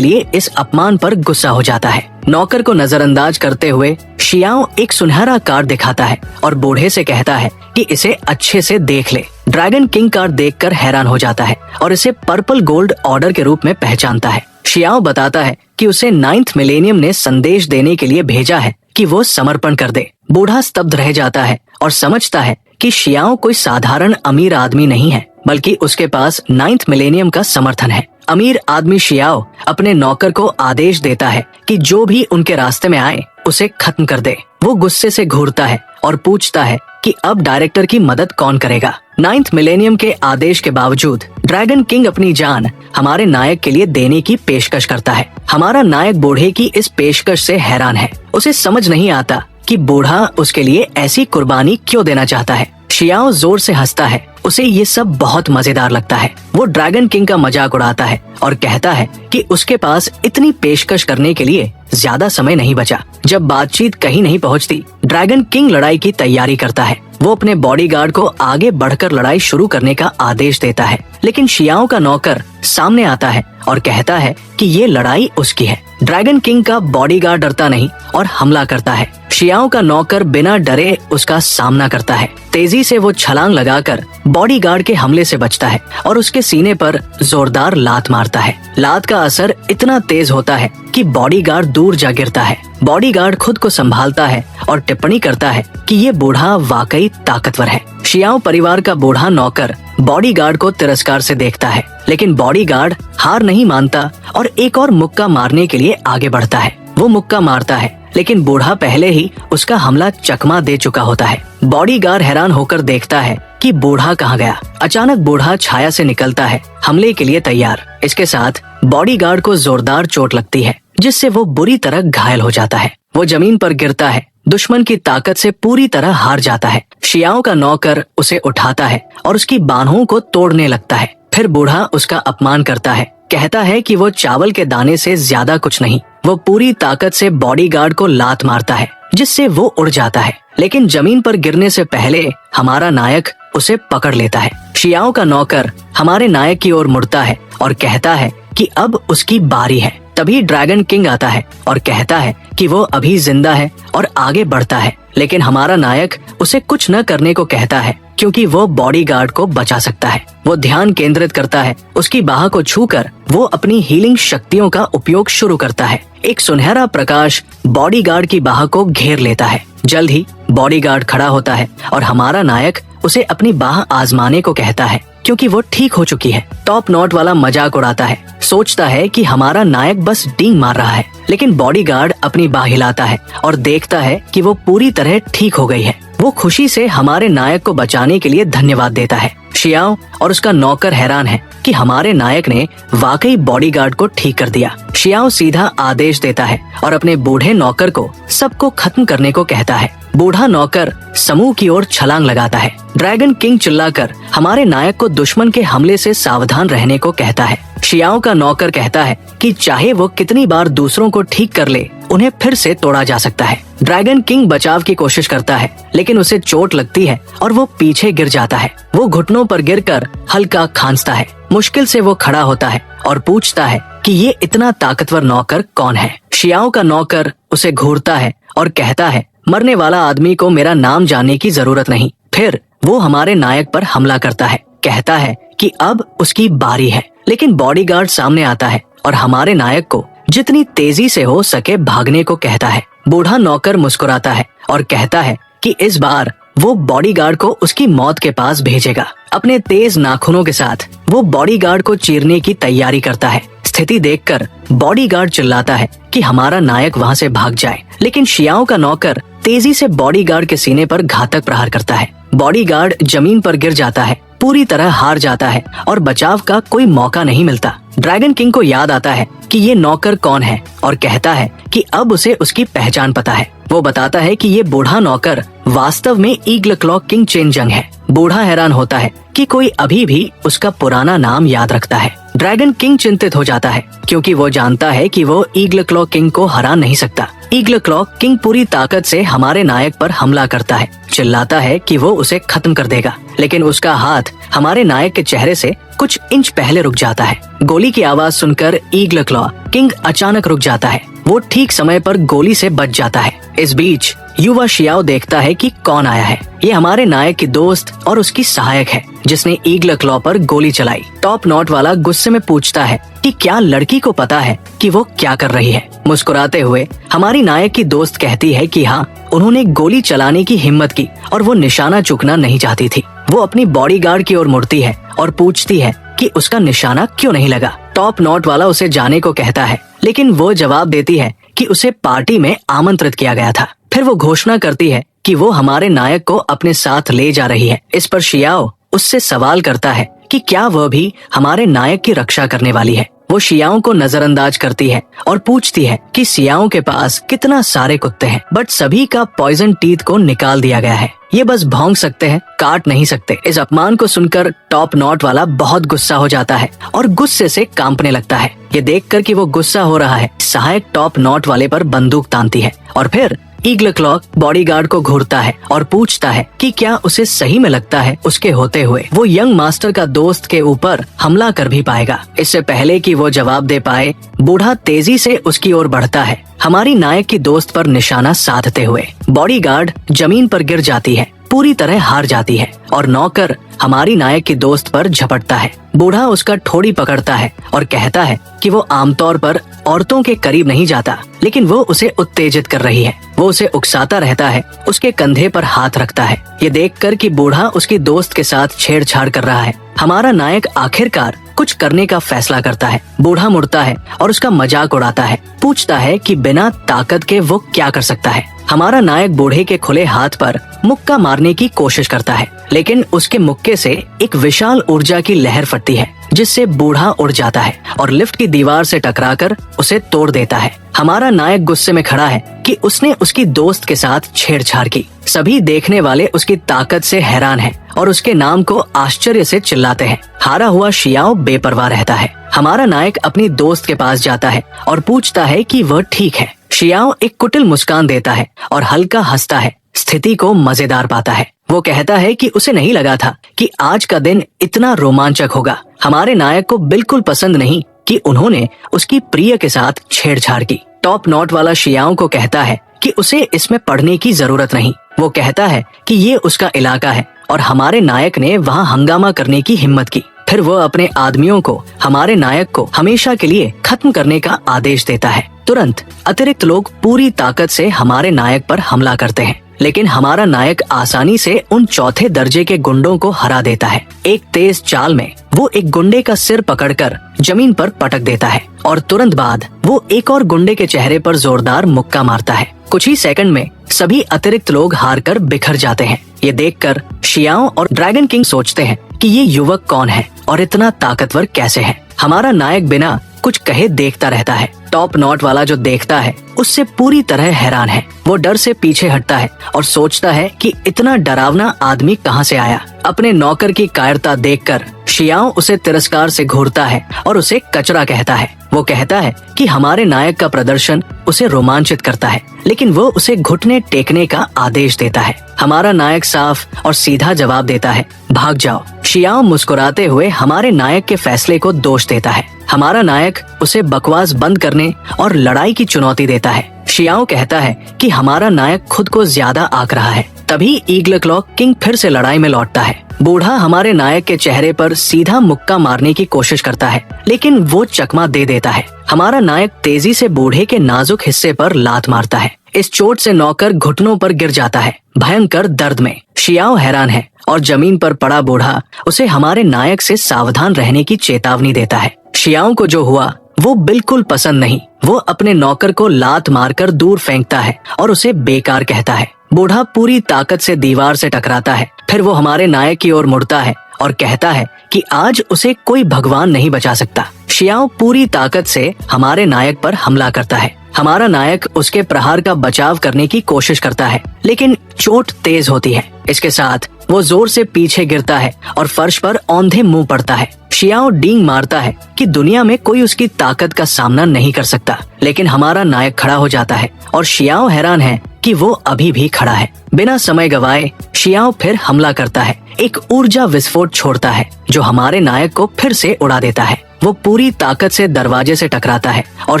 लिए इस अपमान पर गुस्सा हो जाता है। नौकर को नजरअंदाज करते हुए शियाओ एक सुनहरा कार्ड दिखाता है और बूढ़े से कहता है कि इसे अच्छे से देख ले। ड्रैगन किंग कार्ड देखकर हैरान हो जाता है और इसे पर्पल गोल्ड ऑर्डर के रूप में पहचानता है। शियाओ बताता है कि उसे 9th मिलेनियम ने संदेश देने के लिए भेजा है कि वो समर्पण कर दे। बूढ़ा स्तब्ध रह जाता है और समझता है कि शियाओ कोई साधारण अमीर आदमी नहीं है, बल्कि उसके पास 9th मिलेनियम का समर्थन है। अमीर आदमी शियाओ अपने नौकर को आदेश देता है कि जो भी उनके रास्ते में आए उसे खत्म कर दे। वो गुस्से से घूरता है और पूछता है कि अब डायरेक्टर की मदद कौन करेगा। 9th मिलेनियम के आदेश के बावजूद ड्रैगन किंग अपनी जान हमारे नायक के लिए देने की पेशकश करता है। हमारा नायक बूढ़े की इस पेशकश से हैरान है। उसे समझ नहीं आता कि बूढ़ा उसके लिए ऐसी कुर्बानी क्यों देना चाहता है। शियाओ जोर से हंसता है, उसे ये सब बहुत मजेदार लगता है। वो ड्रैगन किंग का मजाक उड़ाता है और कहता है कि उसके पास इतनी पेशकश करने के लिए ज्यादा समय नहीं बचा। जब बातचीत कहीं नहीं पहुंचती, ड्रैगन किंग लड़ाई की तैयारी करता है। वो अपने बॉडीगार्ड को आगे बढ़कर लड़ाई शुरू करने का आदेश देता है, लेकिन शियाओ का नौकर सामने आता है और कहता है कि ये लड़ाई उसकी है। ड्रैगन किंग का बॉडीगार्ड डरता नहीं और हमला करता है। शियाओ का नौकर बिना डरे उसका सामना करता है। तेजी से वो छलांग लगाकर बॉडीगार्ड के हमले से बचता है और उसके सीने पर जोरदार लात मारता है। लात का असर इतना तेज होता है कि बॉडीगार्ड दूर जा गिरता है। बॉडीगार्ड खुद को संभालता है और टिप्पणी करता है कि ये बूढ़ा वाकई ताकतवर है। शियाओ परिवार का बूढ़ा नौकर बॉडीगार्ड को तिरस्कार से देखता है, लेकिन बॉडीगार्ड हार नहीं मानता और एक और मुक्का मारने के लिए आगे बढ़ता है। वो मुक्का मारता है, लेकिन बूढ़ा पहले ही उसका हमला चकमा दे चुका होता है। बॉडीगार्ड हैरान होकर देखता है कि बूढ़ा कहाँ गया। अचानक बूढ़ा छाया से निकलता है, हमले के लिए तैयार। इसके साथ बॉडीगार्ड को जोरदार चोट लगती है, जिससे वो बुरी तरह घायल हो जाता है। वो जमीन पर गिरता है, दुश्मन की ताकत से पूरी तरह हार जाता है। शियाओ का नौकर उसे उठाता है और उसकी बाहों को तोड़ने लगता है। फिर बूढ़ा उसका अपमान करता है, कहता है कि वो चावल के दाने से ज्यादा कुछ नहीं। वो पूरी ताकत से बॉडीगार्ड को लात मारता है, जिससे वो उड़ जाता है, लेकिन जमीन पर गिरने से पहले हमारा नायक उसे पकड़ लेता है। शियाओ का नौकर हमारे नायक की ओर मुड़ता है और कहता है कि अब उसकी बारी है। तभी ड्रैगन किंग आता है और कहता है कि वो अभी जिंदा है और आगे बढ़ता है, लेकिन हमारा नायक उसे कुछ न करने को कहता है क्योंकि वो बॉडीगार्ड को बचा सकता है। वो ध्यान केंद्रित करता है, उसकी बाह को छूकर वो अपनी हीलिंग शक्तियों का उपयोग शुरू करता है। एक सुनहरा प्रकाश बॉडीगार्ड की बाह को घेर लेता है। जल्द ही बॉडीगार्ड खड़ा होता है और हमारा नायक उसे अपनी बाह आजमाने को कहता है क्योंकि वो ठीक हो चुकी है। टॉप नॉट वाला मजाक उड़ाता है, सोचता है कि हमारा नायक बस डींग मार रहा है, लेकिन बॉडीगार्ड अपनी बाह हिलाता है और देखता है कि वो पूरी तरह ठीक हो गई है। वो खुशी से हमारे नायक को बचाने के लिए धन्यवाद देता है। शियाओ और उसका नौकर हैरान है कि हमारे नायक ने वाकई बॉडीगार्ड को ठीक कर दिया। शियाओ सीधा आदेश देता है और अपने बूढ़े नौकर को सबको खत्म करने को कहता है। बूढ़ा नौकर समूह की ओर छलांग लगाता है। ड्रैगन किंग चिल्लाकर हमारे नायक को दुश्मन के हमले से सावधान रहने को कहता है। शियाओ का नौकर कहता है कि चाहे वो कितनी बार दूसरों को ठीक कर ले, उन्हें फिर से तोड़ा जा सकता है। ड्रैगन किंग बचाव की कोशिश करता है, लेकिन उसे चोट लगती है और वो पीछे गिर जाता है। वो घुटनों पर गिरकर हल्का खांसता है। मुश्किल से वो खड़ा होता है और पूछता है कि ये इतना ताकतवर नौकर कौन है। शियाओ का नौकर उसे घूरता है और कहता है, मरने वाला आदमी को मेरा नाम जानने की जरूरत नहीं। फिर वो हमारे नायक पर हमला करता है, कहता है कि अब उसकी बारी है, लेकिन बॉडीगार्ड सामने आता है और हमारे नायक को जितनी तेजी से हो सके भागने को कहता है। बूढ़ा नौकर मुस्कुराता है और कहता है कि इस बार वो बॉडीगार्ड को उसकी मौत के पास भेजेगा। अपने तेज नाखूनों के साथ वो बॉडीगार्ड को चीरने की तैयारी करता है। स्थिति देखकर बॉडीगार्ड चिल्लाता है कि हमारा नायक वहाँ से भाग जाए, लेकिन शियाओ का नौकर तेजी से बॉडीगार्ड के सीने पर घातक प्रहार करता है। बॉडीगार्ड जमीन पर गिर जाता है, पूरी तरह हार जाता है और बचाव का कोई मौका नहीं मिलता। ड्रैगन किंग को याद आता है कि ये नौकर कौन है और कहता है कि अब उसे उसकी पहचान पता है। वो बताता है कि ये बूढ़ा नौकर वास्तव में ईगल क्लॉ किंग चेनजंग है। बूढ़ा हैरान होता है कि कोई अभी भी उसका पुराना नाम याद रखता है। ड्रैगन किंग चिंतित हो जाता है क्योंकि वो जानता है कि वो ईगल क्लॉ किंग को हरा नहीं सकता। ईगल क्लॉ किंग पूरी ताकत से हमारे नायक पर हमला करता है, चिल्लाता है कि वो उसे खत्म कर देगा, लेकिन उसका हाथ हमारे नायक के चेहरे से कुछ इंच पहले रुक जाता है। गोली की आवाज सुनकर ईगल क्लॉ किंग अचानक रुक जाता है। वो ठीक समय पर गोली से बच जाता है। इस बीच युवा शियाओ देखता है कि कौन आया है। ये हमारे नायक की दोस्त और उसकी सहायक है जिसने ईगल क्लॉ पर गोली चलाई। टॉप नॉट वाला गुस्से में पूछता है कि क्या लड़की को पता है कि वो क्या कर रही है। मुस्कुराते हुए हमारी नायक की दोस्त कहती है कि हाँ, उन्होंने गोली चलाने की हिम्मत की और वो निशाना चुकना नहीं चाहती थी। वो अपनी बॉडीगार्ड की ओर मुड़ती है और पूछती है कि उसका निशाना क्यों नहीं लगा। टॉप नॉट वाला उसे जाने को कहता है, लेकिन वो जवाब देती है कि उसे पार्टी में आमंत्रित किया गया था। फिर वो घोषणा करती है कि वो हमारे नायक को अपने साथ ले जा रही है। इस पर शियाओ उससे सवाल करता है कि क्या वह भी हमारे नायक की रक्षा करने वाली है। वो शियाओं को नजरअंदाज करती है और पूछती है कि शियाओं के पास कितना सारे कुत्ते हैं, बट सभी का पॉइजन टीथ को निकाल दिया गया है। ये बस भौंक सकते हैं, काट नहीं सकते। इस अपमान को सुनकर टॉप नॉट वाला बहुत गुस्सा हो जाता है और गुस्से से कांपने लगता है। ये देखकर कि वो गुस्सा हो रहा है, सहायक टॉप नॉट वाले पर बंदूक तानती है और फिर ईगल क्लॉ बॉडीगार्ड को घूरता है और पूछता है कि क्या उसे सही में लगता है उसके होते हुए वो यंग मास्टर का दोस्त के ऊपर हमला कर भी पाएगा। इससे पहले कि वो जवाब दे पाए, बूढ़ा तेजी से उसकी ओर बढ़ता है, हमारी नायक की दोस्त पर निशाना साधते हुए। बॉडीगार्ड जमीन पर गिर जाती है, पूरी तरह हार जाती है और नौकर हमारी नायक की दोस्त पर झपटता है। बूढ़ा उसका ठोड़ी पकड़ता है और कहता है कि वो आमतौर पर औरतों के करीब नहीं जाता, लेकिन वो उसे उत्तेजित कर रही है। वो उसे उकसाता रहता है, उसके कंधे पर हाथ रखता है। ये देखकर कि बूढ़ा उसकी दोस्त के साथ छेड़छाड़ कर रहा है, हमारा नायक आखिरकार कुछ करने का फैसला करता है। बूढ़ा मुड़ता है और उसका मजाक उड़ाता है, पूछता है कि बिना ताकत के वो क्या कर सकता है। हमारा नायक बूढ़े के खुले हाथ पर मुक्का मारने की कोशिश करता है, लेकिन उसके मुक्के से एक विशाल ऊर्जा की लहर फटती है जिससे बूढ़ा उड़ जाता है और लिफ्ट की दीवार से टकराकर उसे तोड़ देता है। हमारा नायक गुस्से में खड़ा है कि उसने उसकी दोस्त के साथ छेड़छाड़ की। सभी देखने वाले उसकी ताकत से हैरान हैं और उसके नाम को आश्चर्य से चिल्लाते हैं। हारा हुआ शियाओ बेपरवाह रहता है। हमारा नायक अपनी दोस्त के पास जाता है और पूछता है कि वह ठीक है। शियाओ एक कुटिल मुस्कान देता है और हल्का हंसता है, स्थिति को मजेदार पाता है। वो कहता है कि उसे नहीं लगा था कि आज का दिन इतना रोमांचक होगा। हमारे नायक को बिल्कुल पसंद नहीं कि उन्होंने उसकी प्रिय के साथ छेड़छाड़ की। टॉप नॉट वाला शियाओ को कहता है कि उसे इसमें पढ़ने की जरूरत नहीं। वो कहता है कि ये उसका इलाका है और हमारे नायक ने वहाँ हंगामा करने की हिम्मत की। फिर वो अपने आदमियों को हमारे नायक को हमेशा के लिए खत्म करने का आदेश देता है। तुरंत अतिरिक्त लोग पूरी ताकत से हमारे नायक पर हमला करते हैं, लेकिन हमारा नायक आसानी से उन चौथे दर्जे के गुंडों को हरा देता है। एक तेज चाल में वो एक गुंडे का सिर पकड़कर जमीन पर पटक देता है और तुरंत बाद वो एक और गुंडे के चेहरे पर जोरदार मुक्का मारता है। कुछ ही सेकंड में सभी अतिरिक्त लोग हार कर बिखर जाते हैं। ये देखकर शियाओ और ड्रैगन किंग सोचते हैं कि ये युवक कौन है और इतना ताकतवर कैसे है। हमारा नायक बिना कुछ कहे देखता रहता है। टॉप नॉट वाला जो देखता है उससे पूरी तरह हैरान है। वो डर से पीछे हटता है और सोचता है कि इतना डरावना आदमी कहाँ से आया। अपने नौकर की कायरता देखकर शियाओ उसे तिरस्कार से घूरता है और उसे कचरा कहता है। वो कहता है कि हमारे नायक का प्रदर्शन उसे रोमांचित करता है, लेकिन वो उसे घुटने टेकने का आदेश देता है। हमारा नायक साफ और सीधा जवाब देता है, भाग जाओ। शियाओ मुस्कुराते हुए हमारे नायक के फैसले को दोष देता है। हमारा नायक उसे बकवास बंद करने और लड़ाई की चुनौती देता है। शियाओ कहता है कि हमारा नायक खुद को ज्यादा आंक रहा है। तभी ईगल क्लॉ किंग फिर से लड़ाई में लौटता है। बूढ़ा हमारे नायक के चेहरे पर सीधा मुक्का मारने की कोशिश करता है, लेकिन वो चकमा दे देता है। हमारा नायक तेजी से बूढ़े के नाजुक हिस्से पर लात मारता है। इस चोट से नौकर घुटनों पर गिर जाता है, भयंकर दर्द में। शियाओ हैरान है और जमीन पर पड़ा बूढ़ा उसे हमारे नायक से सावधान रहने की चेतावनी देता है। शियाओ को जो हुआ वो बिल्कुल पसंद नहीं। वो अपने नौकर को लात मारकर दूर फेंकता है और उसे बेकार कहता है। बूढ़ा पूरी ताकत से दीवार से टकराता है। फिर वो हमारे नायक की ओर मुड़ता है और कहता है कि आज उसे कोई भगवान नहीं बचा सकता। शियाओ पूरी ताकत से हमारे नायक पर हमला करता है। हमारा नायक उसके प्रहार का बचाव करने की कोशिश करता है, लेकिन चोट तेज होती है। इसके साथ वो जोर से पीछे गिरता है और फर्श पर औंधे मुंह पड़ता है। शियाओ डींग मारता है कि दुनिया में कोई उसकी ताकत का सामना नहीं कर सकता, लेकिन हमारा नायक खड़ा हो जाता है और शियाओ हैरान है कि वो अभी भी खड़ा है। बिना समय गवाए शियाओ फिर हमला करता है। एक ऊर्जा विस्फोट छोड़ता है जो हमारे नायक को फिर से उड़ा देता है। वो पूरी ताकत से दरवाजे से टकराता है और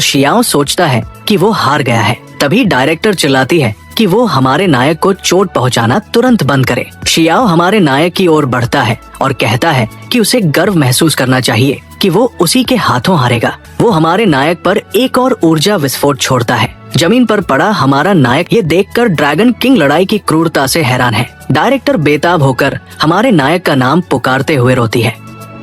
शियाओ सोचता है कि वो हार गया है। तभी डायरेक्टर चिल्लाती है कि वो हमारे नायक को चोट पहुंचाना तुरंत बंद करे। शियाओ हमारे नायक की ओर बढ़ता है और कहता है कि उसे गर्व महसूस करना चाहिए कि वो उसी के हाथों हारेगा। वो हमारे नायक पर एक और ऊर्जा विस्फोट छोड़ता है। जमीन पर पड़ा हमारा नायक ये देखकर ड्रैगन किंग लड़ाई की क्रूरता से हैरान है। डायरेक्टर बेताब होकर हमारे नायक का नाम पुकारते हुए रोती है।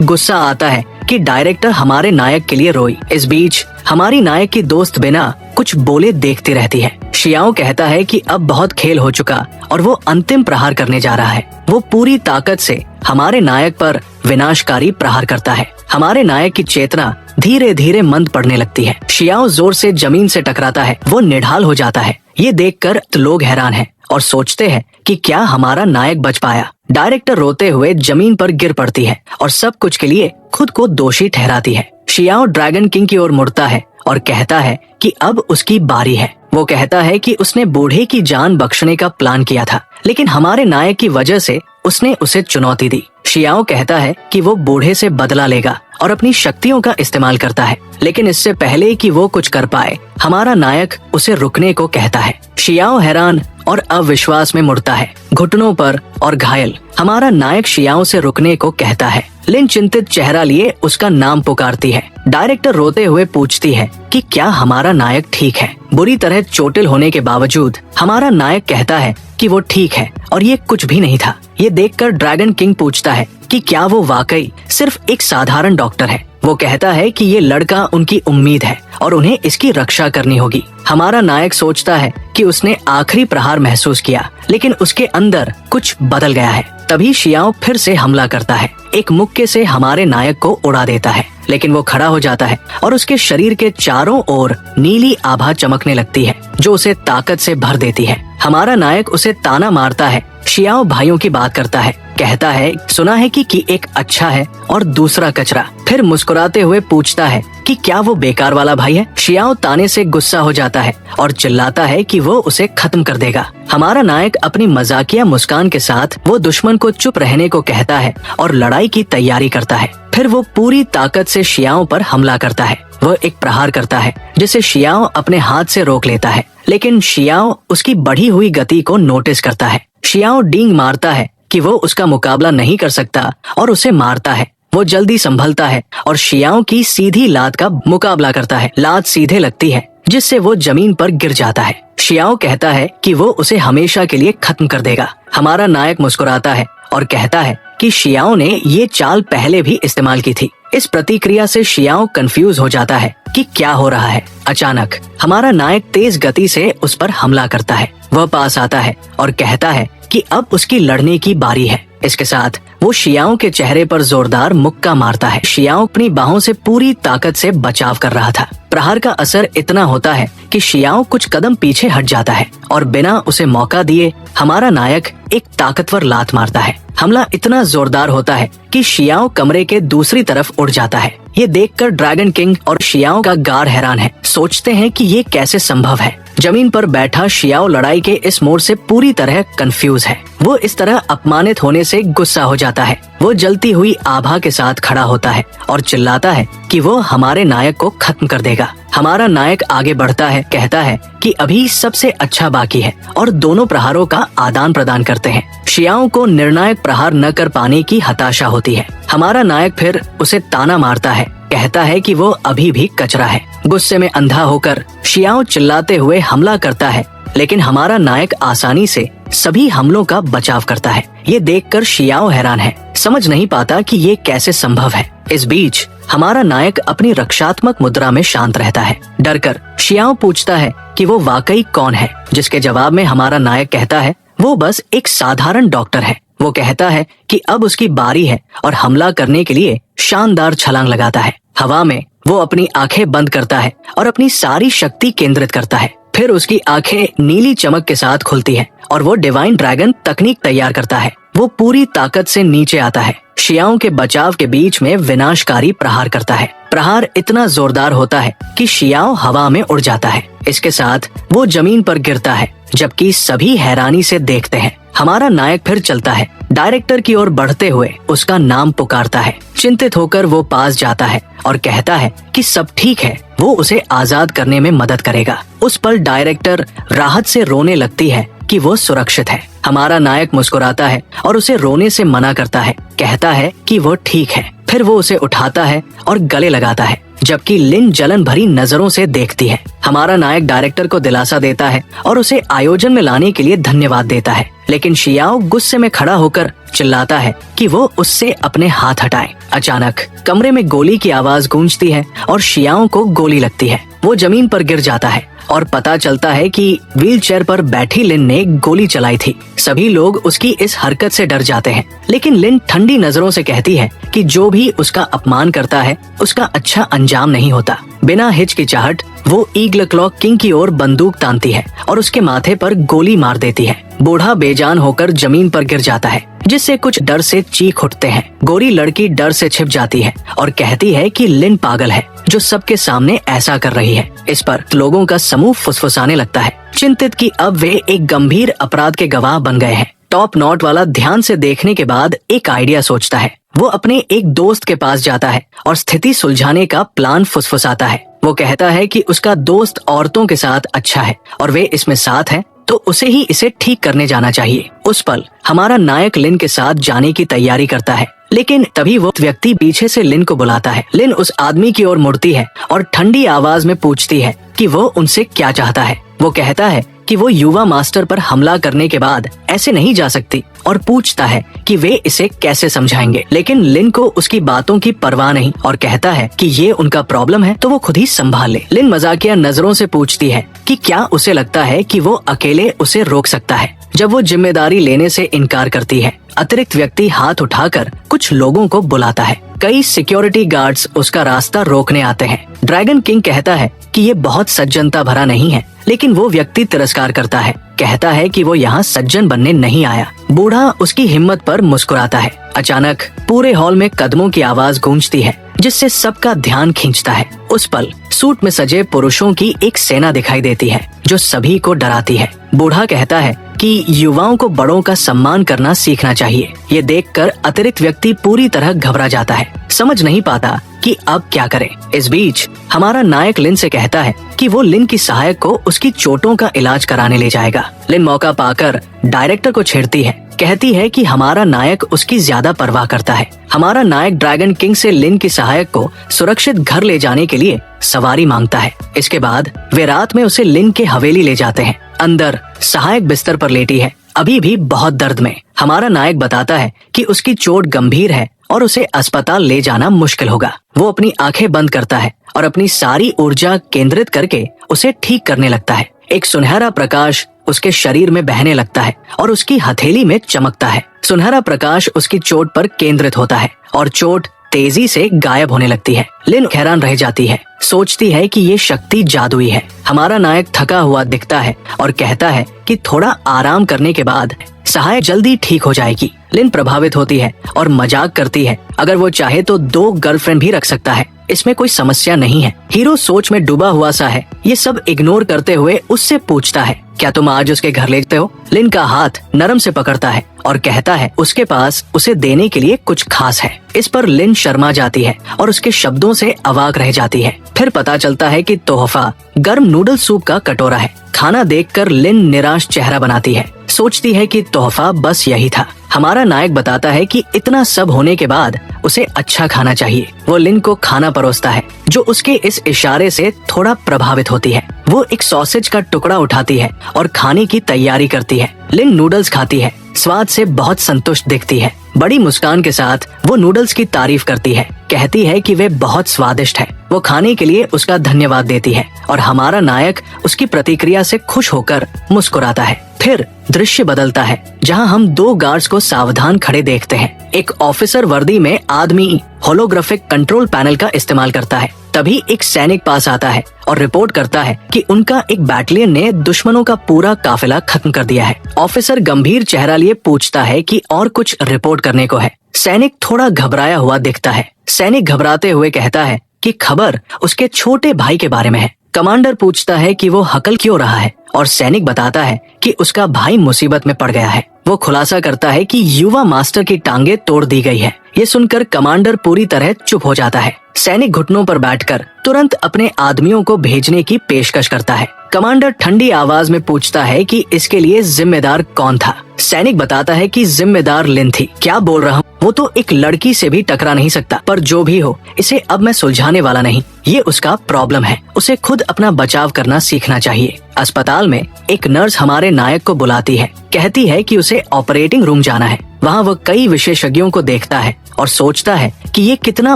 गुस्सा आता है कि डायरेक्टर हमारे नायक के लिए रोई। इस बीच हमारी नायक की दोस्त बिना कुछ बोले देखती रहती है। शियाओ कहता है कि अब बहुत खेल हो चुका और वो अंतिम प्रहार करने जा रहा है। वो पूरी ताकत से हमारे नायक पर विनाशकारी प्रहार करता है। हमारे नायक की चेतना धीरे धीरे मंद पड़ने लगती है। शियाओ जोर से जमीन से टकराता है। वो निढाल हो जाता है। ये देखकर लोग हैरान हैं और सोचते हैं कि क्या हमारा नायक बच पाया। डायरेक्टर रोते हुए जमीन पर गिर पड़ती है और सब कुछ के लिए खुद को दोषी ठहराती है। शियाओ ड्रैगन किंग की ओर मुड़ता है और कहता है कि अब उसकी बारी है। वो कहता है कि उसने बूढ़े की जान बख्शने का प्लान किया था, लेकिन हमारे नायक की वजह से उसने उसे चुनौती दी। शियाओ कहता है कि वो बूढ़े से बदला लेगा और अपनी शक्तियों का इस्तेमाल करता है, लेकिन इससे पहले कि वो कुछ कर पाए हमारा नायक उसे रुकने को कहता है। शियाओ हैरान और अविश्वास में मुड़ता है, घुटनों पर और घायल। हमारा नायक शियाओ से रुकने को कहता है। लिन चिंतित चेहरा लिए उसका नाम पुकारती है। डायरेक्टर रोते हुए पूछती है कि क्या हमारा नायक ठीक है। बुरी तरह चोटिल होने के बावजूद हमारा नायक कहता है कि वो ठीक है और ये कुछ भी नहीं था। ये देखकर ड्रैगन किंग पूछता है कि क्या वो वाकई सिर्फ एक साधारण डॉक्टर है। वो कहता है कि ये लड़का उनकी उम्मीद है और उन्हें इसकी रक्षा करनी होगी। हमारा नायक सोचता है कि उसने आखिरी प्रहार महसूस किया, लेकिन उसके अंदर कुछ बदल गया है। तभी शियाओ फिर से हमला करता है। एक मुक्के से हमारे नायक को उड़ा देता है, लेकिन वो खड़ा हो जाता है और उसके शरीर के चारों ओर नीली आभा चमकने लगती है जो उसे ताकत से भर देती है। हमारा नायक उसे ताना मारता है। शियाओ भाइयों की बात करता है, कहता है सुना है कि एक अच्छा है और दूसरा कचरा। फिर मुस्कुराते हुए पूछता है कि क्या वो बेकार वाला भाई है। शियाओ ताने से गुस्सा हो जाता है और चिल्लाता है कि वो उसे खत्म कर देगा। हमारा नायक अपनी मजाकिया मुस्कान के साथ वो दुश्मन को चुप रहने को कहता है और लड़ाई की तैयारी करता है। फिर वो पूरी ताकत से शियाओ पर हमला करता है। वो एक प्रहार करता है जिसे शियाओ अपने हाथ से रोक लेता है, लेकिन शियाओ उसकी बढ़ी हुई गति को नोटिस करता है। शियाओ डींग मारता है कि वो उसका मुकाबला नहीं कर सकता और उसे मारता है। वो जल्दी संभलता है और शियाओ की सीधी लात का मुकाबला करता है। लात सीधे लगती है जिससे वो जमीन पर गिर जाता है। शियाओ कहता है कि वो उसे हमेशा के लिए खत्म कर देगा। हमारा नायक मुस्कुराता है और कहता है कि शियाओ ने ये चाल पहले भी इस्तेमाल की थी। इस प्रतिक्रिया से शियाओ कंफ्यूज हो जाता है कि क्या हो रहा है। अचानक हमारा नायक तेज गति से उस पर हमला करता है। वह पास आता है और कहता है कि अब उसकी लड़ने की बारी है। इसके साथ वो शियाओ के चेहरे पर जोरदार मुक्का मारता है। शियाओ अपनी बाहों से पूरी ताकत से बचाव कर रहा था। प्रहार का असर इतना होता है कि शियाओ कुछ कदम पीछे हट जाता है और बिना उसे मौका दिए हमारा नायक एक ताकतवर लात मारता है। हमला इतना जोरदार होता है कि शियाओ कमरे के दूसरी तरफ उड़ जाता है। ये देखकर ड्रैगन किंग और शियाओ का गार्ड हैरान है, सोचते हैं कि ये कैसे संभव है। जमीन पर बैठा शियाओ लड़ाई के इस मोड़ से पूरी तरह कंफ्यूज है। वो इस तरह अपमानित होने से गुस्सा हो जाता है। वो जलती हुई आभा के साथ खड़ा होता है और चिल्लाता है कि वो हमारे नायक को खत्म कर देगा। हमारा नायक आगे बढ़ता है, कहता है कि अभी सबसे अच्छा बाकी है और दोनों प्रहारों का आदान प्रदान करते हैं। शियाओ को निर्णायक प्रहार न कर पाने की हताशा होती है। हमारा नायक फिर उसे ताना मारता है, कहता है कि वो अभी भी कचरा है। गुस्से में अंधा होकर शियाओ चिल्लाते हुए हमला करता है लेकिन हमारा नायक आसानी से सभी हमलों का बचाव करता है। ये देखकर शियाओ हैरान है, समझ नहीं पाता कि ये कैसे संभव है। इस बीच हमारा नायक अपनी रक्षात्मक मुद्रा में शांत रहता है। डरकर शियाओ पूछता है कि वो वाकई कौन है, जिसके जवाब में हमारा नायक कहता है वो बस एक साधारण डॉक्टर है। वो कहता है कि अब उसकी बारी है और हमला करने के लिए शानदार छलांग लगाता है। हवा में वो अपनी आंखें बंद करता है और अपनी सारी शक्ति केंद्रित करता है। फिर उसकी आंखें नीली चमक के साथ खुलती है और वो डिवाइन ड्रैगन तकनीक तैयार करता है। वो पूरी ताकत से नीचे आता है, शियाओं के बचाव के बीच में विनाशकारी प्रहार करता है। प्रहार इतना जोरदार होता है कि शियाओ हवा में उड़ जाता है। इसके साथ वो जमीन पर गिरता है, जबकि सभी हैरानी से देखते हैं। हमारा नायक फिर चलता है, डायरेक्टर की ओर बढ़ते हुए उसका नाम पुकारता है। चिंतित होकर वो पास जाता है और कहता है कि सब ठीक है, वो उसे आजाद करने में मदद करेगा। उस पल डायरेक्टर राहत से रोने लगती है कि वो सुरक्षित है। हमारा नायक मुस्कुराता है और उसे रोने से मना करता है, कहता है कि वो ठीक है। फिर वो उसे उठाता है और गले लगाता है, जबकि लिन जलन भरी नजरों से देखती है। हमारा नायक डायरेक्टर को दिलासा देता है और उसे आयोजन में लाने के लिए धन्यवाद देता है, लेकिन शियाओ गुस्से में खड़ा होकर चिल्लाता है कि वो उससे अपने हाथ हटाए। अचानक कमरे में गोली की आवाज गूंजती है और शियाओ को गोली लगती है। वो जमीन पर गिर जाता है और पता चलता है कि व्हीलचेयर पर बैठी लिन ने गोली चलाई थी। सभी लोग उसकी इस हरकत से डर जाते हैं, लेकिन लिन ठंडी नजरों से कहती है कि जो भी उसका अपमान करता है उसका अच्छा अंजाम नहीं होता। बिना हिचकिचाहट वो ईगल क्लॉक किंग की ओर बंदूक तानती है और उसके माथे पर गोली मार देती है। बूढ़ा बेजान होकर जमीन पर गिर जाता है, जिससे कुछ डर से चीख उठते हैं। गोरी लड़की डर से छिप जाती है और कहती है कि लिन पागल है जो सबके सामने ऐसा कर रही है। इस पर लोगों का समूह फुसफुसाने लगता है, चिंतित कि अब वे एक गंभीर अपराध के गवाह बन गए हैं। टॉप नॉट वाला ध्यान से देखने के बाद एक आइडिया सोचता है। वो अपने एक दोस्त के पास जाता है और स्थिति सुलझाने का प्लान फुसफुसाता है। वो कहता है कि उसका दोस्त औरतों के साथ अच्छा है और वे इसमें साथ हैं, तो उसे ही इसे ठीक करने जाना चाहिए। उस पल हमारा नायक लिन के साथ जाने की तैयारी करता है, लेकिन तभी वो व्यक्ति पीछे से लिन को बुलाता है। लिन उस आदमी की ओर मुड़ती है और ठंडी आवाज में पूछती है कि वो उनसे क्या चाहता है। वो कहता है कि वो युवा मास्टर पर हमला करने के बाद ऐसे नहीं जा सकती और पूछता है कि वे इसे कैसे समझाएंगे, लेकिन लिन को उसकी बातों की परवाह नहीं और कहता है कि ये उनका प्रॉब्लम है तो वो खुद ही संभाल ले। लिन मजाकिया नजरों से पूछती है कि क्या उसे लगता है कि वो अकेले उसे रोक सकता है। जब वो जिम्मेदारी लेने से इनकार करती है, अतिरिक्त व्यक्ति हाथ उठाकर कुछ लोगों को बुलाता है। कई सिक्योरिटी गार्ड्स उसका रास्ता रोकने आते हैं। ड्रैगन किंग कहता है कि ये बहुत सज्जनता भरा नहीं है, लेकिन वो व्यक्ति तिरस्कार करता है, कहता है कि वो यहाँ सज्जन बनने नहीं आया। बूढ़ा उसकी हिम्मत पर मुस्कुराता है। अचानक पूरे हॉल में कदमों की आवाज गूंजती है, जिससे सबका ध्यान खींचता है। उस पल सूट में सजे पुरुषों की एक सेना दिखाई देती है जो सभी को डराती है। बूढ़ा कहता है कि युवाओं को बड़ों का सम्मान करना सीखना चाहिए। ये देखकर अतिरिक्त व्यक्ति पूरी तरह घबरा जाता है, समझ नहीं पाता कि अब क्या करे। इस बीच हमारा नायक लिन से कहता है कि वो लिन की सहायक को उसकी चोटों का इलाज कराने ले जाएगा। लिन मौका पाकर डायरेक्टर को छेड़ती है, कहती है कि हमारा नायक उसकी ज्यादा परवाह करता है। हमारा नायक ड्रैगन किंग से लिन की सहायक को सुरक्षित घर ले जाने के लिए सवारी मांगता है। इसके बाद वे रात में उसे लिन के हवेली ले जाते हैं। अंदर सहायक बिस्तर पर लेटी है, अभी भी बहुत दर्द में। हमारा नायक बताता है कि उसकी चोट गंभीर है और उसे अस्पताल ले जाना मुश्किल होगा। वो अपनी आंखें बंद करता है और अपनी सारी ऊर्जा केंद्रित करके उसे ठीक करने लगता है। एक सुनहरा प्रकाश उसके शरीर में बहने लगता है और उसकी हथेली में चमकता है। सुनहरा प्रकाश उसकी चोट पर केंद्रित होता है और चोट तेजी से गायब होने लगती है। लिन हैरान रह जाती है, सोचती है कि ये शक्ति जादुई है। हमारा नायक थका हुआ दिखता है और कहता है कि थोड़ा आराम करने के बाद सहायक जल्दी ठीक हो जाएगी। लिन प्रभावित होती है और मजाक करती है, अगर वो चाहे तो 2 गर्लफ्रेंड भी रख सकता है, इसमें कोई समस्या नहीं है। हीरो सोच में डूबा हुआ सा है। ये सब इग्नोर करते हुए उससे पूछता है, क्या तुम आज उसके घर लेते हो? लिन का हाथ नरम से पकड़ता है और कहता है उसके पास उसे देने के लिए कुछ खास है। इस पर लिन शर्मा जाती है और उसके शब्दों से अवाक रह जाती है। फिर पता चलता है कि तोहफा गर्म नूडल सूप का कटोरा है। खाना देखकर लिन निराश चेहरा बनाती है, सोचती है कि तोहफा बस यही था। हमारा नायक बताता है कि इतना सब होने के बाद उसे अच्छा खाना चाहिए। वो लिन को खाना परोसता है, जो उसके इस इशारे से थोड़ा प्रभावित होती है। वो एक सॉसेज का टुकड़ा उठाती है और खाने की तैयारी करती है। लिन नूडल्स खाती है, स्वाद से बहुत संतुष्ट दिखती है। बड़ी मुस्कान के साथ वो नूडल्स की तारीफ करती है, कहती है कि वे बहुत स्वादिष्ट है। वो खाने के लिए उसका धन्यवाद देती है और हमारा नायक उसकी प्रतिक्रिया से खुश होकर मुस्कुराता है। फिर दृश्य बदलता है, जहां हम 2 गार्ड्स को सावधान खड़े देखते हैं। एक ऑफिसर वर्दी में आदमी होलोग्राफिक कंट्रोल पैनल का इस्तेमाल करता है। तभी एक सैनिक पास आता है और रिपोर्ट करता है कि उनका एक बैटलियन ने दुश्मनों का पूरा काफिला खत्म कर दिया है। ऑफिसर गंभीर चेहरा लिए पूछता है कि और कुछ रिपोर्ट करने को है। सैनिक थोड़ा घबराया हुआ दिखता है। सैनिक घबराते हुए कहता है कि खबर उसके छोटे भाई के बारे में है। कमांडर पूछता है कि वो हकल क्यों रहा है और सैनिक बताता है कि उसका भाई मुसीबत में पड़ गया है। वो खुलासा करता है कि युवा मास्टर की टांगे तोड़ दी गई है। ये सुनकर कमांडर पूरी तरह चुप हो जाता है। सैनिक घुटनों पर बैठकर तुरंत अपने आदमियों को भेजने की पेशकश करता है। कमांडर ठंडी आवाज में पूछता है कि इसके लिए जिम्मेदार कौन था। सैनिक बताता है कि जिम्मेदार लिन थी। क्या बोल रहा हूँ, वो तो एक लड़की से भी टकरा नहीं सकता। पर जो भी हो, इसे अब मैं सुलझाने वाला नहीं। ये उसका प्रॉब्लम है, उसे खुद अपना बचाव करना सीखना चाहिए। अस्पताल में एक नर्स हमारे नायक को बुलाती है, कहती है कि उसे ऑपरेटिंग रूम जाना है। वहाँ वो कई विशेषज्ञों को देखता है और सोचता है कि ये कितना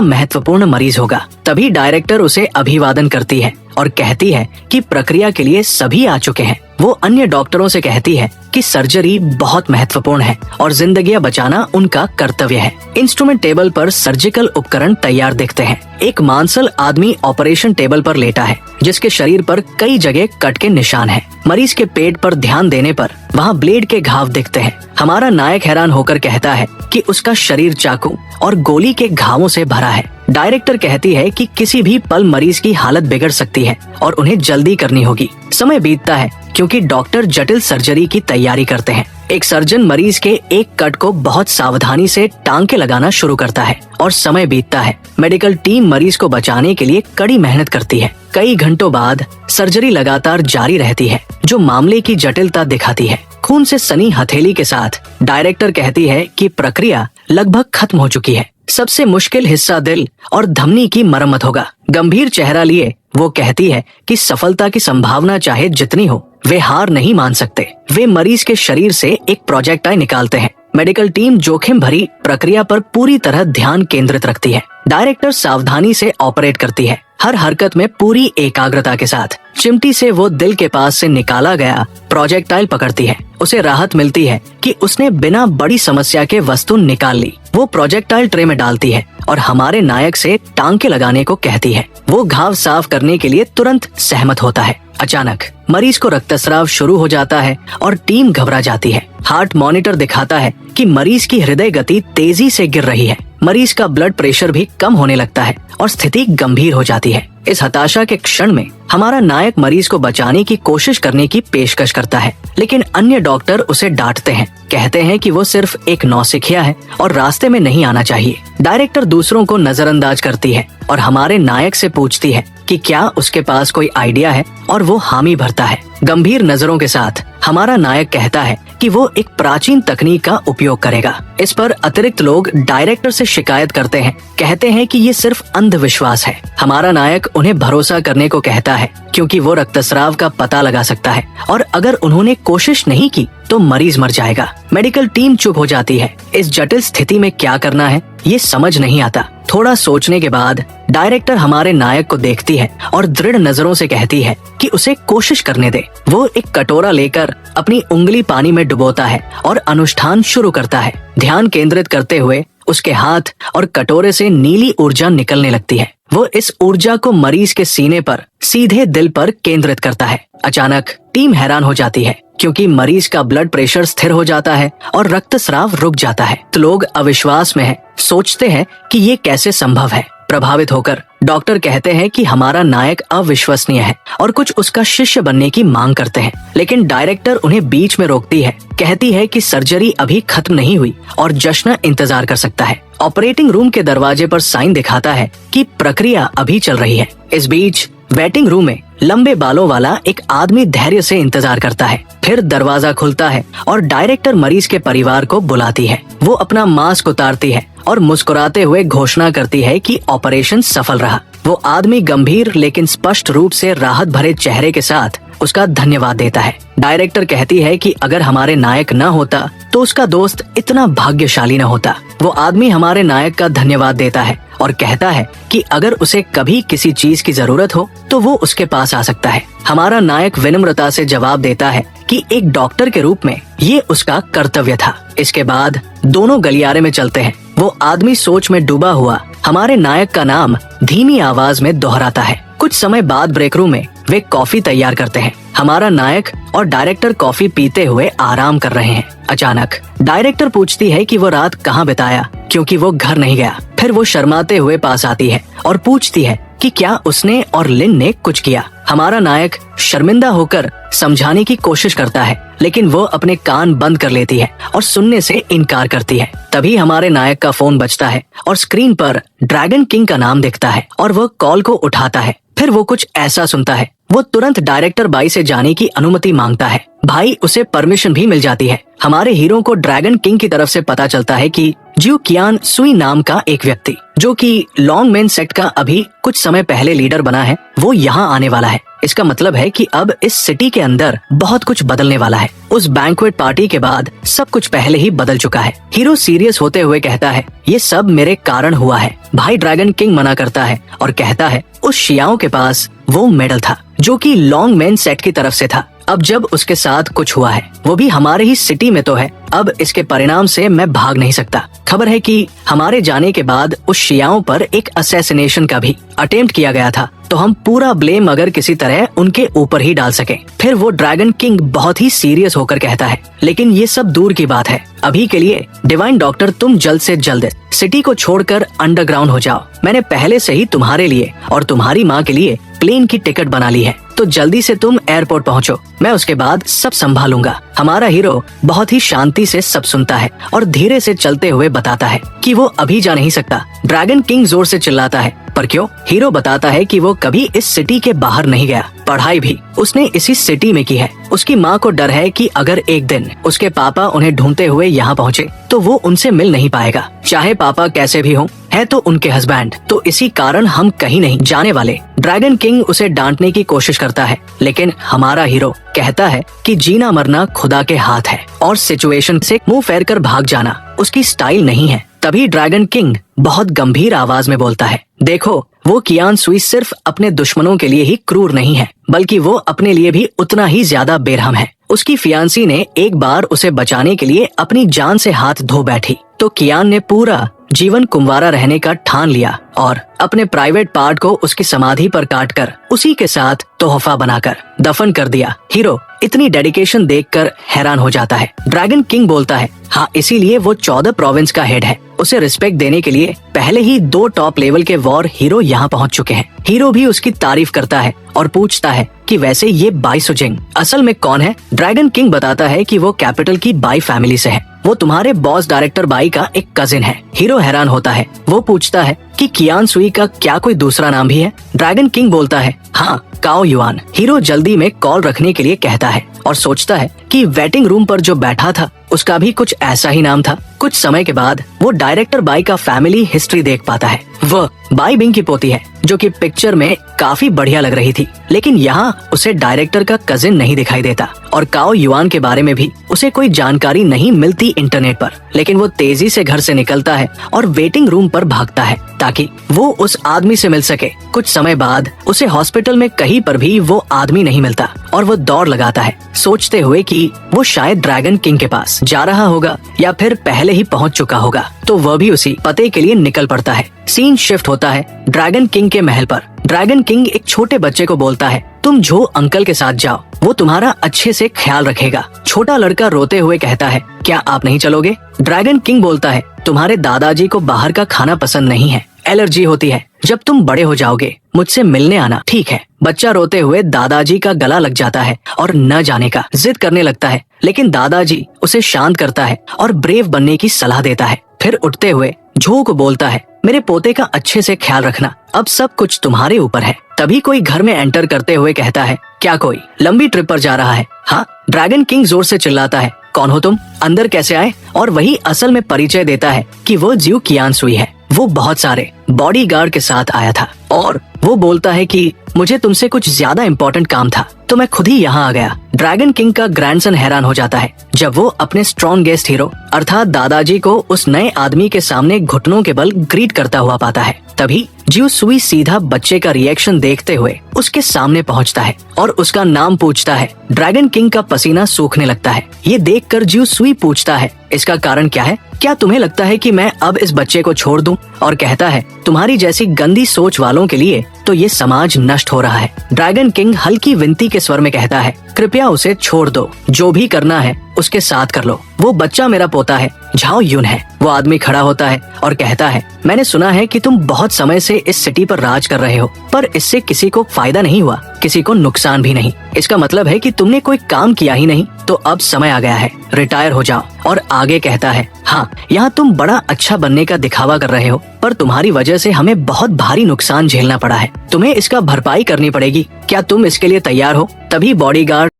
महत्वपूर्ण मरीज होगा। तभी डायरेक्टर उसे अभिवादन करती है और कहती है कि प्रक्रिया के लिए सभी आ चुके हैं। वो अन्य डॉक्टरों से कहती है कि सर्जरी बहुत महत्वपूर्ण है और जिंदगियां बचाना उनका कर्तव्य है। इंस्ट्रूमेंट टेबल पर सर्जिकल उपकरण तैयार दिखते हैं। एक मांसल आदमी ऑपरेशन टेबल पर लेटा है, जिसके शरीर पर कई जगह कट के निशान हैं। मरीज के पेट पर ध्यान देने पर वहाँ ब्लेड के घाव दिखते हैं। हमारा नायक हैरान होकर कहता है कि उसका शरीर चाकू और गोली के घावों से भरा है। डायरेक्टर कहती है कि किसी भी पल मरीज की हालत बिगड़ सकती है और उन्हें जल्दी करनी होगी। समय बीतता है क्योंकि डॉक्टर जटिल सर्जरी की तैयारी करते हैं। एक सर्जन मरीज के एक कट को बहुत सावधानी से टांके लगाना शुरू करता है और समय बीतता है। मेडिकल टीम मरीज को बचाने के लिए कड़ी मेहनत करती है। कई घंटों बाद सर्जरी लगातार जारी रहती है, जो मामले की जटिलता दिखाती है। खून से सनी हथेली के साथ डायरेक्टर कहती है कि प्रक्रिया लगभग खत्म हो चुकी है। सबसे मुश्किल हिस्सा दिल और धमनी की मरम्मत होगा। गंभीर चेहरा लिए वो कहती है कि सफलता की संभावना चाहे जितनी हो, वे हार नहीं मान सकते। वे मरीज के शरीर से एक प्रोजेक्टाइल निकालते हैं। मेडिकल टीम जोखिम भरी प्रक्रिया पर पूरी तरह ध्यान केंद्रित रखती है। डायरेक्टर सावधानी से ऑपरेट करती है, हर हरकत में पूरी एकाग्रता के साथ। चिमटी से वो दिल के पास से निकाला गया प्रोजेक्टाइल पकड़ती है। उसे राहत मिलती है कि उसने बिना बड़ी समस्या के वस्तु निकाल ली। वो प्रोजेक्टाइल ट्रे में डालती है और हमारे नायक से टांके लगाने को कहती है। वो घाव साफ करने के लिए तुरंत सहमत होता है। अचानक मरीज को रक्तस्राव शुरू हो जाता है और टीम घबरा जाती है। हार्ट मॉनिटर दिखाता है कि मरीज की हृदय गति तेजी से गिर रही है। मरीज का ब्लड प्रेशर भी कम होने लगता है और स्थिति गंभीर हो जाती है। इस हताशा के क्षण में हमारा नायक मरीज को बचाने की कोशिश करने की पेशकश करता है, लेकिन अन्य डॉक्टर उसे डांटते हैं, कहते हैं कि वो सिर्फ एक नौसिखिया है और रास्ते में नहीं आना चाहिए। डायरेक्टर दूसरों को नजरअंदाज करती है और हमारे नायक से पूछती है कि क्या उसके पास कोई आइडिया है, और वो हामी भरता है। गंभीर नजरों के साथ हमारा नायक कहता है कि वो एक प्राचीन तकनीक का उपयोग करेगा। इस पर अतिरिक्त लोग डायरेक्टर से शिकायत करते हैं, कहते हैं कि ये सिर्फ अंधविश्वास है। हमारा नायक उन्हें भरोसा करने को कहता है क्योंकि वो रक्तस्राव का पता लगा सकता है और अगर उन्होंने कोशिश नहीं की तो मरीज मर जाएगा। मेडिकल टीम चुप हो जाती है। इस जटिल स्थिति में क्या करना है ये समझ नहीं आता। थोड़ा सोचने के बाद डायरेक्टर हमारे नायक को देखती है और दृढ़ नजरों से कहती है कि उसे कोशिश करने दे। वो एक कटोरा लेकर अपनी उंगली पानी में डुबोता है और अनुष्ठान शुरू करता है। ध्यान केंद्रित करते हुए उसके हाथ और कटोरे से नीली ऊर्जा निकलने लगती है। वो इस ऊर्जा को मरीज के सीने पर सीधे दिल पर केंद्रित करता है। अचानक टीम हैरान हो जाती है क्योंकि मरीज का ब्लड प्रेशर स्थिर हो जाता है और रक्तस्राव रुक जाता है। तो लोग अविश्वास में हैं, सोचते हैं कि ये कैसे संभव है। प्रभावित होकर डॉक्टर कहते हैं कि हमारा नायक अविश्वसनीय है और कुछ उसका शिष्य बनने की मांग करते हैं, लेकिन डायरेक्टर उन्हें बीच में रोकती है, कहती है कि सर्जरी अभी खत्म नहीं हुई और जश्न इंतजार कर सकता है। ऑपरेटिंग रूम के दरवाजे पर साइन दिखाता है कि प्रक्रिया अभी चल रही है। इस बीच वेटिंग रूम में लंबे बालों वाला एक आदमी धैर्य से इंतजार करता है। फिर दरवाजा खुलता है और डायरेक्टर मरीज के परिवार को बुलाती है। वो अपना मास्क उतारती है और मुस्कुराते हुए घोषणा करती है कि ऑपरेशन सफल रहा। वो आदमी गंभीर लेकिन स्पष्ट रूप से राहत भरे चेहरे के साथ उसका धन्यवाद देता है। डायरेक्टर कहती है कि अगर हमारे नायक न होता तो उसका दोस्त इतना भाग्यशाली न होता। वो आदमी हमारे नायक का धन्यवाद देता है और कहता है कि अगर उसे कभी किसी चीज की जरूरत हो तो वो उसके पास आ सकता है। हमारा नायक विनम्रता से जवाब देता है कि एक डॉक्टर के रूप में ये उसका कर्तव्य था। इसके बाद दोनों गलियारे में चलते हैं। वो आदमी सोच में डूबा हुआ हमारे नायक का नाम धीमी आवाज में दोहराता है। कुछ समय बाद ब्रेक रूम में वे कॉफी तैयार करते हैं। हमारा नायक और डायरेक्टर कॉफी पीते हुए आराम कर रहे हैं। अचानक डायरेक्टर पूछती है कि वो रात कहाँ बिताया, क्योंकि वो घर नहीं गया। फिर वो शर्माते हुए पास आती है और पूछती है कि क्या उसने और लिन ने कुछ किया। हमारा नायक शर्मिंदा होकर समझाने की कोशिश करता है, लेकिन वो अपने कान बंद कर लेती है और सुनने से इनकार करती है। तभी हमारे नायक का फोन बजता है और स्क्रीन पर ड्रैगन किंग का नाम दिखता है और वह कॉल को उठाता है। फिर वो कुछ ऐसा सुनता है। वो तुरंत डायरेक्टर बाई से जाने की अनुमति मांगता है। भाई उसे परमिशन भी मिल जाती है। हमारे हीरो को ड्रैगन किंग की तरफ से पता चलता है कि जियो कियान सुई नाम का एक व्यक्ति, जो कि लॉन्गमैन सेक्ट का अभी कुछ समय पहले लीडर बना है, वो यहाँ आने वाला है। इसका मतलब है कि अब इस सिटी के अंदर बहुत कुछ बदलने वाला है। उस बैंक्वेट पार्टी के बाद सब कुछ पहले ही बदल चुका है। हीरो सीरियस होते हुए कहता है, ये सब मेरे कारण हुआ है। भाई ड्रैगन किंग मना करता है और कहता है उस शियाओं के पास वो मेडल था जो कि लॉन्गमैन सेट की तरफ से था। अब जब उसके साथ कुछ हुआ है, वो भी हमारे ही सिटी में तो है। अब इसके परिणाम से मैं भाग नहीं सकता। खबर है कि हमारे जाने के बाद उस शियाओं पर एक असैसिनेशन का भी अटेम्प्ट किया गया था, तो हम पूरा ब्लेम अगर किसी तरह उनके ऊपर ही डाल सके। फिर वो ड्रैगन किंग बहुत ही सीरियस होकर कहता है, लेकिन ये सब दूर की बात है। अभी के लिए डिवाइन डॉक्टर तुम जल्द से जल्द सिटी को छोड़कर अंडरग्राउंड हो जाओ। मैंने पहले से ही तुम्हारे लिए और तुम्हारी माँ के लिए प्लेन की टिकट बना ली है, तो जल्दी से तुम एयरपोर्ट पहुँचो। मैं उसके बाद सब संभालूंगा। हमारा हीरो बहुत ही शांति से सब सुनता है और धीरे से चलते हुए बताता है कि वो अभी जा नहीं सकता। ड्रैगन किंग जोर से चिल्लाता है, पर क्यों? हीरो बताता है कि वो कभी इस सिटी के बाहर नहीं गया। पढ़ाई भी उसने इसी सिटी में की है। उसकी माँ को डर है कि अगर एक दिन उसके पापा उन्हें ढूंढते हुए यहाँ पहुँचे तो वो उनसे मिल नहीं पाएगा। चाहे पापा कैसे भी हों, है तो उनके हस्बैंड, तो इसी कारण हम कहीं नहीं जाने वाले। ड्रैगन किंग उसे डांटने की कोशिश करता है, लेकिन हमारा हीरो कहता है कि जीना मरना खुदा के हाथ है और सिचुएशन से मुंह फेर कर भाग जाना उसकी स्टाइल नहीं है। तभी ड्रैगन किंग बहुत गंभीर आवाज में बोलता है, देखो वो कियान सुई सिर्फ अपने दुश्मनों के लिए ही क्रूर नहीं है, बल्कि वो अपने लिए भी उतना ही ज्यादा बेरहम है। उसकी फियांसी ने एक बार उसे बचाने के लिए अपनी जान से हाथ धो बैठी, तो कियान ने पूरा जीवन कुंवारा रहने का ठान लिया और अपने प्राइवेट पार्ट को उसकी समाधि पर काटकर उसी के साथ तोहफा बनाकर दफन कर दिया। हीरो इतनी डेडिकेशन देखकर हैरान हो जाता है। ड्रैगन किंग बोलता है, हाँ इसीलिए वो 14 प्रोविंस का हेड है। उसे रिस्पेक्ट देने के लिए पहले ही 2 टॉप लेवल के वॉर हीरो यहाँ पहुँच चुके हैं। हीरो भी उसकी तारीफ करता है और पूछता है कि वैसे ये बाई सुजिंग असल में कौन है? ड्रैगन किंग बताता है कि वो कैपिटल की बाई फैमिली से है। वो तुम्हारे बॉस डायरेक्टर बाई का एक कजिन है। हीरो हैरान होता है। वो पूछता है कि कियान सुई का क्या कोई दूसरा नाम भी है? ड्रैगन किंग बोलता है, हाँ काओ युआन। हीरो जल्दी में कॉल रखने के लिए कहता है और सोचता है कि वेटिंग रूम पर जो बैठा था उसका भी कुछ ऐसा ही नाम था। कुछ समय के बाद वो डायरेक्टर बाई का फैमिली हिस्ट्री देख पाता है। वह बाई बिंग की पोती है, जो कि पिक्चर में काफी बढ़िया लग रही थी, लेकिन यहाँ उसे डायरेक्टर का कजिन नहीं दिखाई देता और काओ युआन के बारे में भी उसे कोई जानकारी नहीं मिलती इंटरनेट पर। लेकिन वो तेजी से घर से निकलता है और वेटिंग रूम पर भागता है ताकि वो उस आदमी से मिल सके। कुछ समय बाद उसे हॉस्पिटल में कहीं पर भी वो आदमी नहीं मिलता और वो दौड़ लगाता है, सोचते हुए कि वो शायद ड्रैगन किंग के पास जा रहा होगा या फिर पहले ही पहुंच चुका होगा। तो वह भी उसी पते के लिए निकल पड़ता है। सीन शिफ्ट होता है ड्रैगन किंग के महल पर। ड्रैगन किंग एक छोटे बच्चे को बोलता है, तुम जो अंकल के साथ जाओ, वो तुम्हारा अच्छे से ख्याल रखेगा। छोटा लड़का रोते हुए कहता है, क्या आप नहीं चलोगे? ड्रैगन किंग बोलता है, तुम्हारे दादाजी को बाहर का खाना पसंद नहीं है, एलर्जी होती है। जब तुम बड़े हो जाओगे मुझसे मिलने आना, ठीक है? बच्चा रोते हुए दादाजी का गला लग जाता है और न जाने का जिद करने लगता है, लेकिन दादाजी उसे शांत करता है और ब्रेव बनने की सलाह देता है। फिर उठते हुए झो को बोलता है, मेरे पोते का अच्छे से ख्याल रखना, अब सब कुछ तुम्हारे ऊपर है। तभी कोई घर में एंटर करते हुए कहता है, क्या कोई लंबी ट्रिप पर जा रहा है? हाँ। ड्रैगन किंग जोर से चिल्लाता है, कौन हो तुम? अंदर कैसे आए? और वही असल में परिचय देता है कि वो ज्यू कियान सुई है। वो बहुत सारे बॉडीगार्ड के साथ आया था और वो बोलता है कि मुझे तुमसे कुछ ज्यादा इम्पोर्टेंट काम था तो मैं खुद ही यहाँ आ गया। ड्रैगन किंग का ग्रैंडसन हैरान हो जाता है जब वो अपने स्ट्रॉन्गेस्ट हीरो अर्थात दादाजी को उस नए आदमी के सामने घुटनों के बल ग्रीट करता हुआ पाता है। तभी ज्यू सुई सीधा बच्चे का रिएक्शन देखते हुए उसके सामने पहुंचता है और उसका नाम पूछता है। ड्रैगन किंग का पसीना सूखने लगता है। ये देखकर ज्यू सुई पूछता है, इसका कारण क्या है? क्या तुम्हें लगता है कि मैं अब इस बच्चे को छोड़ दूं? और कहता है, तुम्हारी जैसी गंदी सोच वालों के लिए तो ये समाज नष्ट हो रहा है। ड्रैगन किंग हल्की विनती के स्वर में कहता है, कृपया उसे छोड़ दो, जो भी करना है उसके साथ कर लो। वो बच्चा मेरा पोता है, झाओ यून है। वो आदमी खड़ा होता है और कहता है, मैंने सुना है कि तुम बहुत समय से इस सिटी पर राज कर रहे हो, पर इससे किसी को फायदा नहीं हुआ, किसी को नुकसान भी नहीं। इसका मतलब है कि तुमने कोई काम किया ही नहीं। तो अब समय आ गया है, रिटायर हो जाओ। और आगे कहता है, हाँ, यहाँ तुम बड़ा अच्छा बनने का दिखावा कर रहे हो, पर तुम्हारी वजह से हमें बहुत भारी नुकसान झेलना पड़ा है। तुम्हें इसका भरपाई करनी पड़ेगी। क्या तुम इसके लिए तैयार हो? तभी बॉडीगार्ड